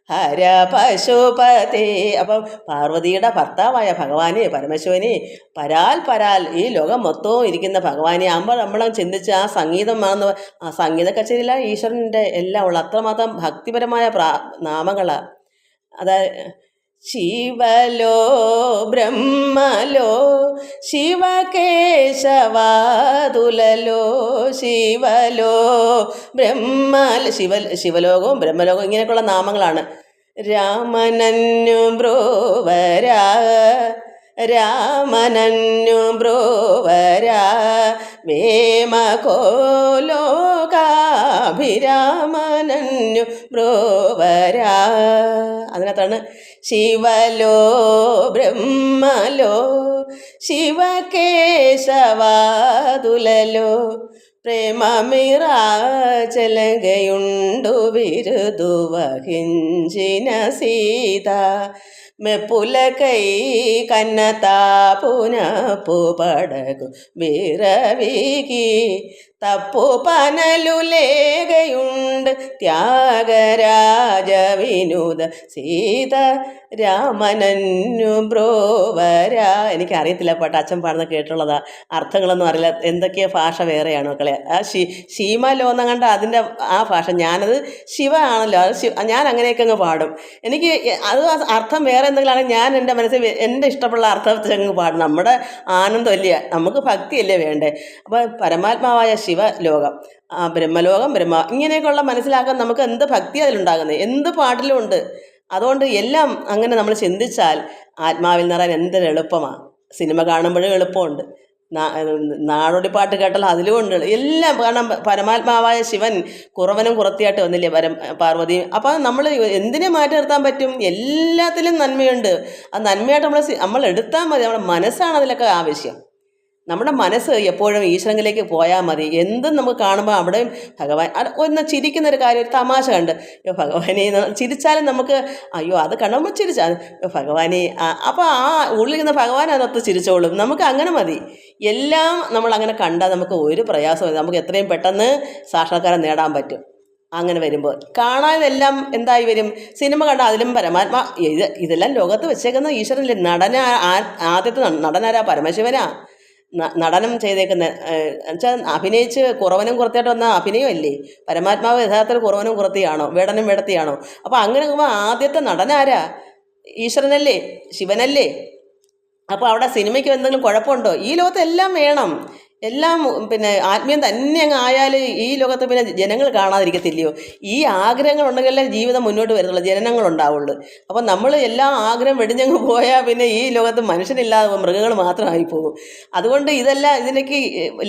ഹര പശുപതേ. അപ്പം പാർവതിയുടെ ഭർത്താവായ ഭഗവാനെ, പരമേശ്വരനെ, പരാൽ ഈ ലോകം മൊത്തവും ഇരിക്കുന്ന ഭഗവാനെ ആകുമ്പോൾ നമ്മൾ ചിന്തിച്ച് ആ സംഗീതമാണെന്ന്, ആ സംഗീത കച്ചേരിയില്ല ഈശ്വരൻ്റെ എല്ലാം ഉള്ള അത്രമാത്രം ഭക്തിപരമായ നാമങ്ങളാണ്. അതായത് ശിവലോ ബ്രഹ്മലോ ശിവകേശവാതുലലോ ശിവലോ ശിവലോകവും ബ്രഹ്മലോകവും ഇങ്ങനെയൊക്കെയുള്ള നാമങ്ങളാണ്. രാമനന്നു ബ്രോവരാ വേമകോലോകാഭിരാമനന്നു ബ്രോവരാ. അതിനകത്താണ് ശിവലോ ബ്രഹ്മലോ ശിവകേശവാതുലലോ പ്രേമമിറാചലങ്കയുണ്ടു വിരുദു വഹിഞ്ചിന സീത మెప్పులకై కన్నతాపునపు పడగు విరవికి తప్పు పనలు లేగయుండ్ ത്യാഗരാജ വിനുത സീത രാമനന്നു ബ്രോവരാ. എനിക്കറിയത്തില്ല പാട്ട്, അച്ഛൻ പാടുന്ന കേട്ടുള്ളതാ, അർത്ഥങ്ങളൊന്നും അറിയില്ല, എന്തൊക്കെയോ ഭാഷ വേറെയാണ് മക്കളെ. ആ ശീമലോന്ന കണ്ട അതിൻ്റെ ആ ഭാഷ, ഞാനത് ശിവ ആണല്ലോ, അത് ഞാൻ അങ്ങനെയൊക്കെ അങ്ങ് പാടും. എനിക്ക് അത് അർത്ഥം വേറെ എന്തെങ്കിലും ആണെങ്കിൽ ഞാൻ എൻ്റെ മനസ്സിൽ എൻ്റെ ഇഷ്ടമുള്ള അർത്ഥത്തിൽ അങ്ങ് പാടും. നമ്മുടെ ആനന്ദമല്ലേ, നമുക്ക് ഭക്തിയല്ലേ വേണ്ടേ. അപ്പോൾ പരമാത്മാവായ ശിവലോകം, ബ്രഹ്മലോകം, ഇങ്ങനെയൊക്കെയുള്ള മനസ്സിലാക്കാൻ നമുക്ക് എന്ത് ഭക്തി അതിലുണ്ടാകുന്നത്, എന്ത് പാട്ടിലും ഉണ്ട്. അതുകൊണ്ട് എല്ലാം അങ്ങനെ നമ്മൾ ചിന്തിച്ചാൽ ആത്മാവിൽ നിറയാൻ എന്തൊരു എളുപ്പമാണ്. സിനിമ കാണുമ്പോഴും എളുപ്പമുണ്ട്, നാടോടി പാട്ട് കേട്ടാൽ അതിലും ഉണ്ട് എല്ലാം. കാരണം പരമാത്മാവായ ശിവൻ കുറവനും കുറത്തിയായിട്ട് വന്നില്ലേ പാർവതി. അപ്പം നമ്മൾ എന്തിനെ മാറ്റി നിർത്താൻ പറ്റും? എല്ലാത്തിലും നന്മയുണ്ട്. ആ നന്മയായിട്ട് നമ്മൾ എടുത്താൽ മതി. നമ്മുടെ മനസ്സാണ് അതിലൊക്കെ ആവശ്യം. നമ്മുടെ മനസ്സ് എപ്പോഴും ഈശ്വരനിലേക്ക് പോയാൽ മതി. എന്തും നമുക്ക് കാണുമ്പോൾ അവിടെയും ഭഗവാൻ ഒന്ന് ചിരിക്കുന്നൊരു കാര്യം, ഒരു തമാശ കണ്ട് ഭഗവാനെ ചിരിച്ചാലും നമുക്ക് അയ്യോ അത് കണ്ടുമ്പോൾ ചിരിച്ചാൽ ഭഗവാനെ, അപ്പോൾ ആ ഉള്ളിൽ ഭഗവാൻ അതിനകത്ത് ചിരിച്ചോളും. നമുക്ക് അങ്ങനെ മതി. എല്ലാം നമ്മൾ അങ്ങനെ കണ്ടാൽ നമുക്ക് ഒരു പ്രയാസമില്ല, നമുക്ക് എത്രയും പെട്ടെന്ന് സാക്ഷാത്കാരം നേടാൻ പറ്റും. അങ്ങനെ വരുമ്പോൾ കാണാതെല്ലാം എന്തായി വരും? സിനിമ കണ്ടാൽ അതിലും പരമാത്മാ ഇതെല്ലാം ലോകത്ത് വെച്ചേക്കുന്ന ഈശ്വരനില്ലേ. ആദ്യത്തെ നടനാരാ? പരമശിവനാ നടനം ചെയ്തേക്കുന്ന. എന്നുവെച്ചാൽ അഭിനയിച്ച് കുറവനും കുറത്തിയായിട്ട് വന്ന അഭിനയമല്ലേ. പരമാത്മാവ് യഥാർത്ഥത്തിൽ കുറവനും കുറത്തിയാണോ, വേടനും വേടത്തിയാണോ? അപ്പോൾ അങ്ങനെ നോക്കുമ്പോൾ ആദ്യത്തെ നടനാരാ? ഈശ്വരനല്ലേ, ശിവനല്ലേ. അപ്പോൾ അവിടെ സിനിമയ്ക്ക് എന്തെങ്കിലും കുഴപ്പമുണ്ടോ? ഈ ലോകത്ത് എല്ലാം വേണം, എല്ലാം പിന്നെ ആത്മീയം തന്നെ അങ്ങ് ആയാൽ ഈ ലോകത്ത് പിന്നെ ജനങ്ങൾ കാണാതിരിക്കത്തില്ലയോ? ഈ ആഗ്രഹങ്ങളുണ്ടെങ്കിലേ ജീവിതം മുന്നോട്ട് വരത്തുള്ളൂ, ജനനങ്ങളുണ്ടാവുള്ളൂ. അപ്പം നമ്മൾ എല്ലാ ആഗ്രഹം വെടിഞ്ഞങ്ങ് പോയാൽ പിന്നെ ഈ ലോകത്ത് മനുഷ്യനില്ലാതെ മൃഗങ്ങൾ മാത്രമായി പോകും. അതുകൊണ്ട് ഇതിലേക്ക്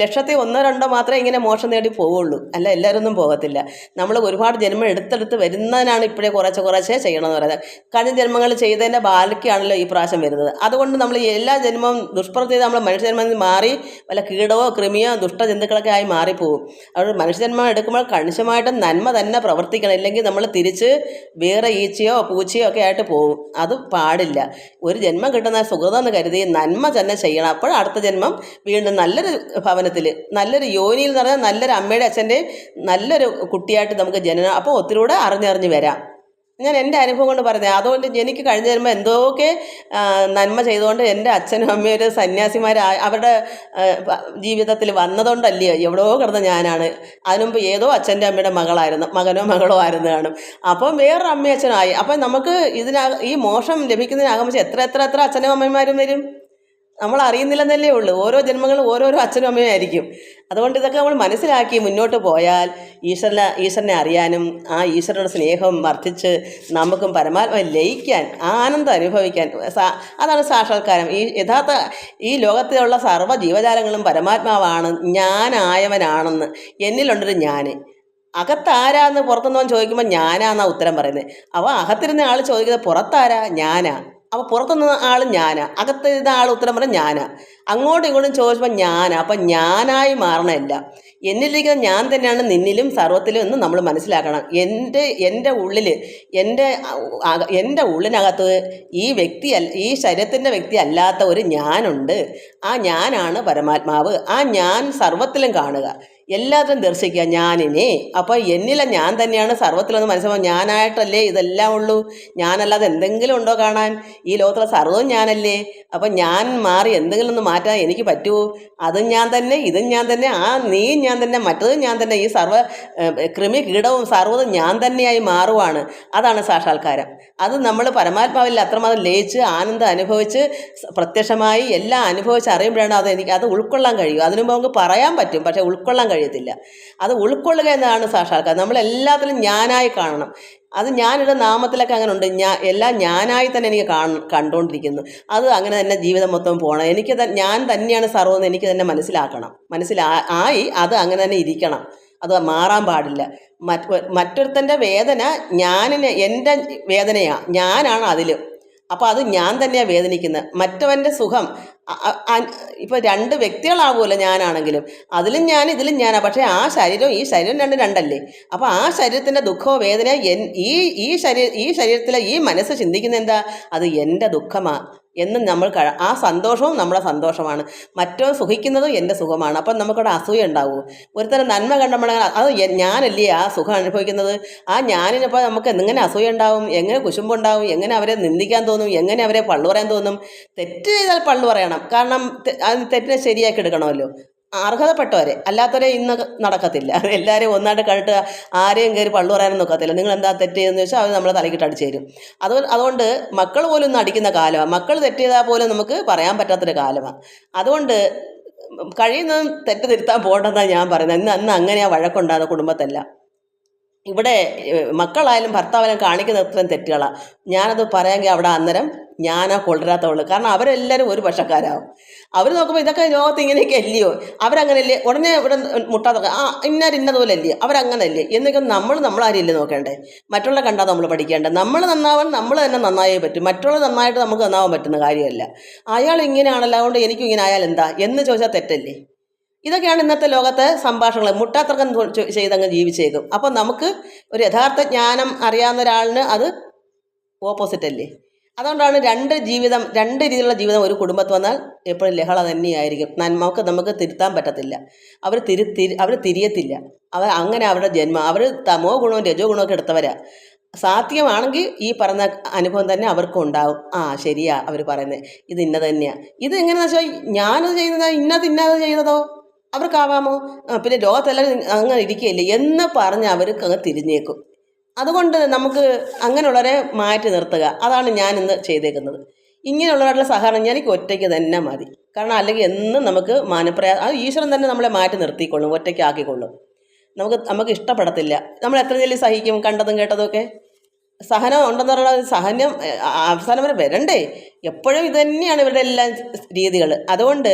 ലക്ഷത്തിൽ 1-2 മാത്രമേ ഇങ്ങനെ മോക്ഷം നേടി പോവുള്ളൂ, അല്ല എല്ലാവരൊന്നും പോകത്തില്ല. നമ്മൾ ഒരുപാട് ജന്മം എടുത്തെടുത്ത് വരുന്നതിനാണ് ഇപ്പോഴേ കുറച്ചേ ചെയ്യണമെന്ന് പറയുന്നത്. കഴിഞ്ഞ ജന്മങ്ങൾ ചെയ്തതിൻ്റെ ബാലയ്ക്കാണല്ലോ ഈ പ്രാവശ്യം വരുന്നത്. അതുകൊണ്ട് നമ്മൾ എല്ലാ ജന്മവും ദുഷ്പ്രവൃത്തി ചെയ്ത് നമ്മൾ മനുഷ്യജന്മത്തിൽ മാറി വല്ല കീടവോ കൃമിയോ ദുഷ്ടജന്തുക്കളൊക്കെ ആയി മാറിപ്പോവും. അതുകൊണ്ട് മനുഷ്യജന്മം എടുക്കുമ്പോൾ കണിശമായിട്ട് നന്മ തന്നെ പ്രവർത്തിക്കണം, ഇല്ലെങ്കിൽ നമ്മൾ തിരിച്ച് വേറെ ഈച്ചയോ പൂച്ചയോ ഒക്കെ ആയിട്ട് പോകും. അത് പാടില്ല. ഒരു ജന്മം കിട്ടുന്ന സുഹൃതം എന്ന് കരുതി നന്മ തന്നെ ചെയ്യണം. അപ്പോൾ അടുത്ത ജന്മം വീണ്ടും നല്ലൊരു ഭവനത്തിൽ, നല്ലൊരു യോനിയിൽ എന്ന് പറഞ്ഞാൽ നല്ലൊരു അമ്മയുടെ അച്ഛൻ്റെയും നല്ലൊരു കുട്ടിയായിട്ട് നമുക്ക് ജനനം. അപ്പോൾ ഒത്തിരികൂടെ അറിഞ്ഞറിഞ്ഞ് വരാം. ഞാൻ എൻ്റെ അനുഭവം കൊണ്ട് പറഞ്ഞത്. അതുകൊണ്ട് എനിക്ക് കഴിഞ്ഞ ജന്മം എന്തൊക്കെ നന്മ ചെയ്തുകൊണ്ട് എൻ്റെ അച്ഛനും അമ്മയും ഒരു അവരുടെ ജീവിതത്തിൽ വന്നതുകൊണ്ടല്ലയോ എവിടെയോ കിടന്ന ഞാനാണ്. അതിനുമുമ്പ് ഏതോ അച്ഛൻ്റെ അമ്മയുടെ മകനോ മകളോ ആയിരുന്നു കാണും. അപ്പം വേറൊരു അമ്മയും അച്ഛനായി. അപ്പം നമുക്ക് ഈ മോക്ഷം ലഭിക്കുന്നതിനാകുമ്പോൾ എത്ര അച്ഛനും അമ്മമാരും വരും, നമ്മൾ അറിയുന്നില്ലെന്നല്ലേ ഉള്ളൂ. ഓരോ ജന്മങ്ങളും ഓരോരോ അച്ഛനും അമ്മയും ആയിരിക്കും. അതുകൊണ്ട് ഇതൊക്കെ നമ്മൾ മനസ്സിലാക്കി മുന്നോട്ട് പോയാൽ ഈശ്വരനെ അറിയാനും ആ ഈശ്വരയുടെ സ്നേഹം വർദ്ധിച്ച് നമുക്കും പരമാത്മാവിൽ ലയിക്കാൻ, ആനന്ദം അനുഭവിക്കാൻ അതാണ് സാക്ഷാത്കാരം. ഈ ലോകത്തിലുള്ള സർവ്വ ജീവജാലങ്ങളും പരമാത്മാവാണ്, ഞാനായവനാണെന്ന്. എന്നിലുണ്ടൊരു ഞാൻ. അകത്താരാന്ന് പുറത്തുനിന്നവൻ ചോദിക്കുമ്പോൾ ഞാനാന്നാ ഉത്തരം പറയുന്നത്. അപ്പോൾ അകത്തിരുന്ന ആൾ ചോദിക്കുന്നത് പുറത്താരാ? ഞാനാ. അപ്പോൾ പുറത്തുനിന്ന ആൾ ഞാനാ, അകത്തിരുന്ന ആൾ ഉത്തരം പറഞ്ഞാൽ ഞാനാ. അങ്ങോട്ടും ഇങ്ങോട്ടും ചോദിച്ചപ്പോൾ ഞാനാ. അപ്പം ഞാനായി മാറണമല്ല, എന്നിലിരിക്കുന്ന ഞാൻ തന്നെയാണ് നിന്നിലും സർവ്വത്തിലും എന്ന് നമ്മൾ മനസ്സിലാക്കണം. എൻ്റെ ഉള്ളിൽ എൻ്റെ ഉള്ളിനകത്ത് ഈ ശരീരത്തിൻ്റെ വ്യക്തി അല്ലാത്ത ഒരു ഞാനുണ്ട്. ആ ഞാനാണ് പരമാത്മാവ്. ആ ഞാൻ സർവ്വത്തിലും കാണുക, എല്ലാത്തിലും ദർശിക്കുക ഞാനിനെ. അപ്പോൾ എന്നിലെ ഞാൻ തന്നെയാണ് സർവ്വത്തിലൊന്ന് മനസ്സിലാവും. ഞാനായിട്ടല്ലേ ഇതെല്ലാം ഉള്ളൂ, ഞാനല്ലാതെ എന്തെങ്കിലും ഉണ്ടോ കാണാൻ? ഈ ലോകത്തുള്ള സർവ്വവും ഞാനല്ലേ. അപ്പം ഞാൻ മാറി എന്തെങ്കിലും ഒന്ന് മാറ്റാൻ എനിക്ക് പറ്റുമോ? അതും ഞാൻ തന്നെ, ഇതും ഞാൻ തന്നെ, നീയും ഞാൻ തന്നെ, മറ്റതും ഞാൻ തന്നെ. ഈ കൃമി കീടവും സർവ്വതും ഞാൻ തന്നെയായി മാറുവാണ്. അതാണ് സാക്ഷാത്കാരം. അത് നമ്മൾ പരമാത്മാവിൽ അത്രമാത്രം ലയിച്ച് ആനന്ദം അനുഭവിച്ച് പ്രത്യക്ഷമായി എല്ലാം അനുഭവിച്ച് അറിയുമ്പോഴാണ് അത് ഉൾക്കൊള്ളാൻ കഴിയും. അതിനു മുമ്പ് നമുക്ക് പറയാൻ പറ്റും, പക്ഷേ ഉൾക്കൊള്ളാൻ കഴിയത്തില്ല. അത് ഉൾക്കൊള്ളുക എന്നതാണ് സാക്ഷാത്കാരം. നമ്മളെല്ലാത്തിലും ഞാനായി കാണണം. അത് ഞാനിവിടെ നാമത്തിലൊക്കെ അങ്ങനെ ഉണ്ട്. എല്ലാം ഞാനായി തന്നെ എനിക്ക് കണ്ടുകൊണ്ടിരിക്കുന്നു. അത് അങ്ങനെ തന്നെ ജീവിതം മൊത്തം പോകണം. ഞാൻ തന്നെയാണ് സർവ്വം എനിക്ക് തന്നെ മനസ്സിലായി അത് അങ്ങനെ തന്നെ ഇരിക്കണം. അത് മാറാൻ പാടില്ല. മറ്റൊരുത്തൻ്റെ വേദന എൻ്റെ വേദനയാണ്, ഞാനാണ് അതിലും. അപ്പോൾ അത് ഞാൻ തന്നെയാണ് വേദനിക്കുന്നത്. മറ്റവൻ്റെ സുഖം ഇപ്പോൾ രണ്ട് വ്യക്തികളാവുമല്ലോ ഞാനാണെങ്കിലും, അതിലും ഞാൻ ഇതിലും ഞാനാ. പക്ഷേ ആ ശരീരം ഈ ശരീരം രണ്ടല്ലേ. അപ്പോൾ ആ ശരീരത്തിൻ്റെ ദുഃഖമോ വേദന ഈ ശരീരത്തിലെ ഈ മനസ്സ് ചിന്തിക്കുന്ന എന്താ, അത് എൻ്റെ ദുഃഖമാണ് എന്നും നമ്മൾ ആ സന്തോഷവും നമ്മുടെ സന്തോഷമാണ്, മറ്റോ സുഖിക്കുന്നതും എൻ്റെ സുഖമാണ്. അപ്പം നമുക്കവിടെ അസൂയ ഉണ്ടാവുമോ? ഒരുതരം നന്മ കണ്ടപ്പോൾ അത് ഞാനല്ലേ ആ സുഖം അനുഭവിക്കുന്നത്, ആ ഞാനിപ്പോൾ നമുക്ക് എങ്ങനെ അസൂയ ഉണ്ടാവും, എങ്ങനെ കുശുമ്പുണ്ടാവും, എങ്ങനെ അവരെ നിന്ദിക്കാൻ തോന്നും, എങ്ങനെ അവരെ പള്ളു പറയാൻ തോന്നും. തെറ്റ് ചെയ്താൽ പള്ളു പറയണം, കാരണം അത് തെറ്റിനെ ശരിയാക്കി എടുക്കണമല്ലോ. അർഹതപ്പെട്ടവരെ, അല്ലാത്തവരെ ഇന്ന് നടക്കത്തില്ല. എല്ലാവരെയും ഒന്നായിട്ട് കണ്ടിട്ട് ആരെയും കയറി പള്ളു പറയാനും നോക്കത്തില്ല. നിങ്ങൾ എന്താ തെറ്റ് ചെയ്തെന്ന് ചോദിച്ചാൽ അവർ നമ്മളെ തലക്കിട്ട് അടിച്ചു തരും. അതുകൊണ്ട് മക്കൾ പോലും ഇന്ന് അടിക്കുന്ന കാലമാണ്. മക്കൾ തെറ്റ് ചെയ്താൽ പോലും നമുക്ക് പറയാൻ പറ്റാത്തൊരു കാലമാണ്. അതുകൊണ്ട് കഴിയുന്നതും തെറ്റ് തിരുത്താൻ പോകണ്ടെന്നാണ് ഞാൻ പറയുന്നത്. അന്ന് അങ്ങനെയാണ് വഴക്കുണ്ടാകുന്ന കുടുംബത്തെല്ലാം. ഇവിടെ മക്കളായാലും ഭർത്താവായാലും കാണിക്കുന്ന അത്രയും തെറ്റുകളാണ്. ഞാനത് പറയാമെങ്കിൽ അവിടെ അന്നേരം ഞാനാ കൊള്ളരാത്തവള്. കാരണം അവരെല്ലാവരും ഒരു പക്ഷക്കാരാവും. അവർ നോക്കുമ്പോൾ ഇതൊക്കെ ലോകത്ത് ഇങ്ങനെയൊക്കെ അല്ലയോ, അവരങ്ങനെയല്ലേ, ഉടനെ ഇവിടെ മുട്ടാതെ ഇന്നതുപോലെ അല്ലേ, അവരങ്ങനല്ലേ എന്നൊക്കെ നമ്മളാരില്ലേ നോക്കേണ്ടേ. മറ്റുള്ള കണ്ടാൽ നമ്മൾ പഠിക്കേണ്ടത്. നമ്മൾ നന്നാവാൻ നമ്മൾ തന്നെ നന്നായേ പറ്റും. മറ്റുള്ള നന്നായിട്ട് നമുക്ക് നന്നാവാൻ പറ്റുന്ന കാര്യമല്ല. അയാൾ ഇങ്ങനെയാണല്ലോ, അതുകൊണ്ട് എനിക്കും ഇങ്ങനെ ആയാൽ എന്താ എന്ന് ചോദിച്ചാൽ തെറ്റല്ലേ. ഇതൊക്കെയാണ് ഇന്നത്തെ ലോകത്തെ സംഭാഷണങ്ങൾ. മുട്ടാത്തർക്കം ചെയ്തങ്ങ് ജീവിച്ചേക്കും. അപ്പം നമുക്ക് ഒരു യഥാർത്ഥ ജ്ഞാനം അറിയാവുന്ന ഒരാളിന് അത് ഓപ്പോസിറ്റ് അല്ലേ. അതുകൊണ്ടാണ് രണ്ട് രീതിയിലുള്ള ജീവിതം ഒരു കുടുംബത്ത് വന്നാൽ എപ്പോഴും ലഹള തന്നെയായിരിക്കും. നമുക്ക് തിരുത്താൻ പറ്റത്തില്ല. അവർ തിരിയത്തില്ല. അങ്ങനെ അവരുടെ ജന്മം. അവർ തമോ ഗുണവും രജോ ഗുണമൊക്കെ എടുത്തവരാ. സാധ്യമാണെങ്കിൽ ഈ പറഞ്ഞ അനുഭവം തന്നെ അവർക്കും ഉണ്ടാവും. ശരിയാ അവർ പറയുന്നത്, ഇത് ഇന്നത് തന്നെയാണ്. ഇത് എങ്ങനെയാണെന്ന് വെച്ചാൽ ഞാനത് ചെയ്യുന്നത് ഇന്നത് ചെയ്തതോ അവർക്കാവാമോ, പിന്നെ ലോകത്തെല്ലാവരും അങ്ങനെ ഇരിക്കുകയില്ലേ എന്ന് പറഞ്ഞ് അവർക്ക് അങ്ങ് തിരിഞ്ഞേക്കും. അതുകൊണ്ട് നമുക്ക് അങ്ങനെയുള്ളവരെ മാറ്റി നിർത്തുക. അതാണ് ഞാൻ ഇന്ന് ചെയ്തേക്കുന്നത്. ഇങ്ങനെയുള്ളവരുടെ സഹകരണം എനിക്ക് ഒറ്റയ്ക്ക് തന്നെ മതി. കാരണം അല്ലെങ്കിൽ എന്നും നമുക്ക് അത് ഈശ്വരൻ തന്നെ നമ്മളെ മാറ്റി നിർത്തിക്കൊള്ളും, ഒറ്റയ്ക്കാക്കിക്കൊള്ളും. നമുക്ക് ഇഷ്ടപ്പെടത്തില്ല. നമ്മൾ എത്ര ജോലി സഹിക്കും, കണ്ടതും കേട്ടതും ഒക്കെ. സഹനം ഉണ്ടെന്ന് പറഞ്ഞാൽ സഹനം അവസാനം വരെ വരണ്ടേ. എപ്പോഴും ഇത് തന്നെയാണ് ഇവരുടെ എല്ലാം രീതികൾ. അതുകൊണ്ട്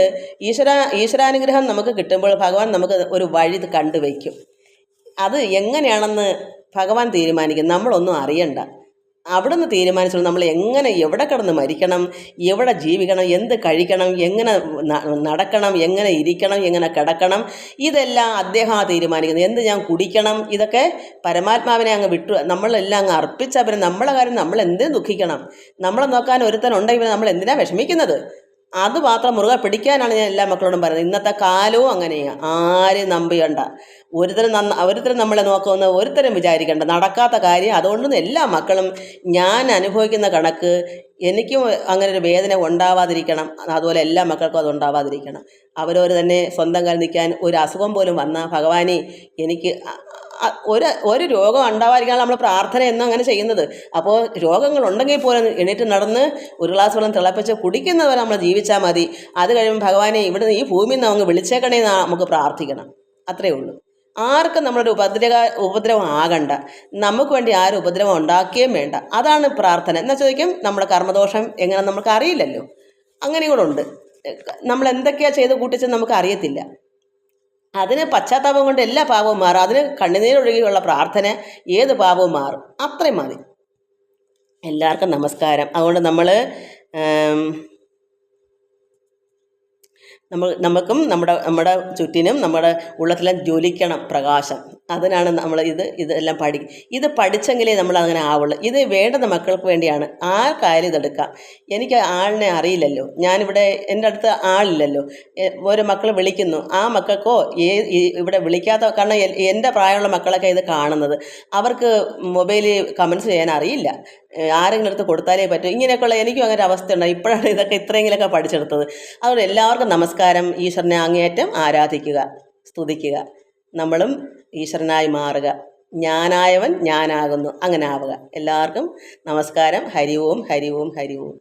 ഈശ്വരാനുഗ്രഹം നമുക്ക് കിട്ടുമ്പോൾ ഭഗവാൻ നമുക്ക് ഒരു വഴി കണ്ടുവയ്ക്കും. അത് എങ്ങനെയാണെന്ന് ഭഗവാൻ തീരുമാനിക്കും. നമ്മളൊന്നും അറിയണ്ട. അവിടുന്ന് തീരുമാനിച്ചോളൂ നമ്മൾ എങ്ങനെ, എവിടെ കിടന്ന് മരിക്കണം, എവിടെ ജീവിക്കണം, എന്ത് കഴിക്കണം, എങ്ങനെ നടക്കണം, എങ്ങനെ ഇരിക്കണം, എങ്ങനെ കിടക്കണം, ഇതെല്ലാം അദ്ദേഹം തീരുമാനിക്കുന്നത്. എന്ത് ഞാൻ കുടിക്കണം, ഇതൊക്കെ പരമാത്മാവിനെ അങ്ങ് വിട്ടു നമ്മളെല്ലാം അങ്ങ് അർപ്പിച്ചവർ. നമ്മളെ കാര്യം നമ്മൾ എന്തിനും ദുഃഖിക്കണം. നമ്മളെ നോക്കാൻ ഒരുത്തനുണ്ടെങ്കിൽ നമ്മൾ എന്തിനാണ് വിഷമിക്കുന്നത്. അത് മാത്രം മുറുകെ പിടിക്കാനാണ് ഞാൻ എല്ലാ മക്കളോടും പറയുന്നത്. ഇന്നത്തെ കാലവും അങ്ങനെയാണ്. ആരും നമ്പിയണ്ട. ഒരുത്തരും നമ്മളെ നോക്കുമെന്ന് ഒരുത്തരും വിചാരിക്കേണ്ട. നടക്കാത്ത കാര്യം. അതുകൊണ്ടൊന്നും എല്ലാ മക്കളും ഞാൻ അനുഭവിക്കുന്ന കണക്ക് എനിക്കും അങ്ങനെ ഒരു വേദന ഉണ്ടാവാതിരിക്കണം. അതുപോലെ എല്ലാ മക്കൾക്കും അത് ഉണ്ടാവാതിരിക്കണം. അവരവർ തന്നെ സ്വന്തം കാലിൽ നിൽക്കാൻ ഒരു അസുഖം പോലും വന്നാൽ ഭഗവാനെ എനിക്ക് ഒരു രോഗം ഉണ്ടാവാതിരിക്കാനാണ് നമ്മൾ പ്രാർത്ഥന എന്നും അങ്ങനെ ചെയ്യുന്നത്. അപ്പോൾ രോഗങ്ങളുണ്ടെങ്കിൽ പോലും എണീറ്റ് നടന്ന് ഒരു ഗ്ലാസ് വെള്ളം തിളപ്പിച്ച് കുടിക്കുന്നവരെ നമ്മൾ ജീവിച്ചാൽ മതി. അത് കഴിയുമ്പോൾ ഭഗവാനെ ഇവിടുന്ന് ഈ ഭൂമിയിൽ നിന്ന് അങ്ങ് വിളിച്ചേക്കണേ നമുക്ക് പ്രാർത്ഥിക്കണം. അത്രയേ ഉള്ളൂ. ആർക്കും നമ്മളൊരു ഉപദ്രവം ആകണ്ട. നമുക്ക് വേണ്ടി ആരും ഉപദ്രവം ഉണ്ടാക്കുകയും വേണ്ട. അതാണ് പ്രാർത്ഥന. എന്നാൽ ചോദിക്കും നമ്മുടെ കർമ്മദോഷം എങ്ങനെ നമുക്ക് അറിയില്ലല്ലോ. അങ്ങനെ കൂടെ ഉണ്ട്. നമ്മൾ എന്തൊക്കെയാണ് ചെയ്ത് കൂട്ടിച്ചെന്ന് നമുക്ക് അറിയത്തില്ല. അതിന് പശ്ചാത്താപം കൊണ്ട് എല്ലാ പാപവും മാറും. അതിന് കണ്ണുനീരൊഴുകിയുള്ള പ്രാർത്ഥന ഏത് പാപവും മാറും. അത്രയും മതി. എല്ലാവർക്കും നമസ്കാരം. അതുകൊണ്ട് നമുക്കും നമ്മുടെ ചുറ്റിനും നമ്മുടെ ഉള്ളത്തിലും ജ്വലിക്കണം പ്രകാശം. അതിനാണ് നമ്മൾ ഇതെല്ലാം ഇത് പഠിച്ചെങ്കിലേ നമ്മൾ അങ്ങനെ ആവുള്ളൂ. ഇത് വേണ്ടത് മക്കൾക്ക് വേണ്ടിയാണ്. ആർക്കായാലും ഇതെടുക്കാം. എനിക്ക് ആളിനെ അറിയില്ലല്ലോ. ഞാനിവിടെ എൻ്റെ അടുത്ത് ആളില്ലല്ലോ. ഓരോ മക്കൾ വിളിക്കുന്നു. ആ മക്കൾക്കോ ഇവിടെ വിളിക്കാത്ത, കാരണം എൻ്റെ പ്രായമുള്ള മക്കളൊക്കെ ഇത് കാണുന്നത്. അവർക്ക് മൊബൈലിൽ കമൻസ് ചെയ്യാൻ അറിയില്ല. ആരെങ്കിലും അടുത്ത് കൊടുത്താലേ പറ്റൂ. ഇങ്ങനെയൊക്കെയുള്ള എനിക്കും അങ്ങനെ അവസ്ഥയുണ്ട്. ഇപ്പോഴാണ് ഇതൊക്കെ ഇത്രയെങ്കിലൊക്കെ പഠിച്ചെടുത്തത്. അതുകൊണ്ട് എല്ലാവർക്കും നമസ്കാരം. ഈശ്വരനെ അങ്ങേയറ്റം ആരാധിക്കുക, സ്തുതിക്കുക. നമ്മളും ഈശ്വരനായി മാറുക. ഞാനായവൻ ഞാനാകുന്നു, അങ്ങനെ ആവുക. എല്ലാവർക്കും നമസ്കാരം. ഹരി ഓം, ഹരി ഓം, ഹരി ഓം.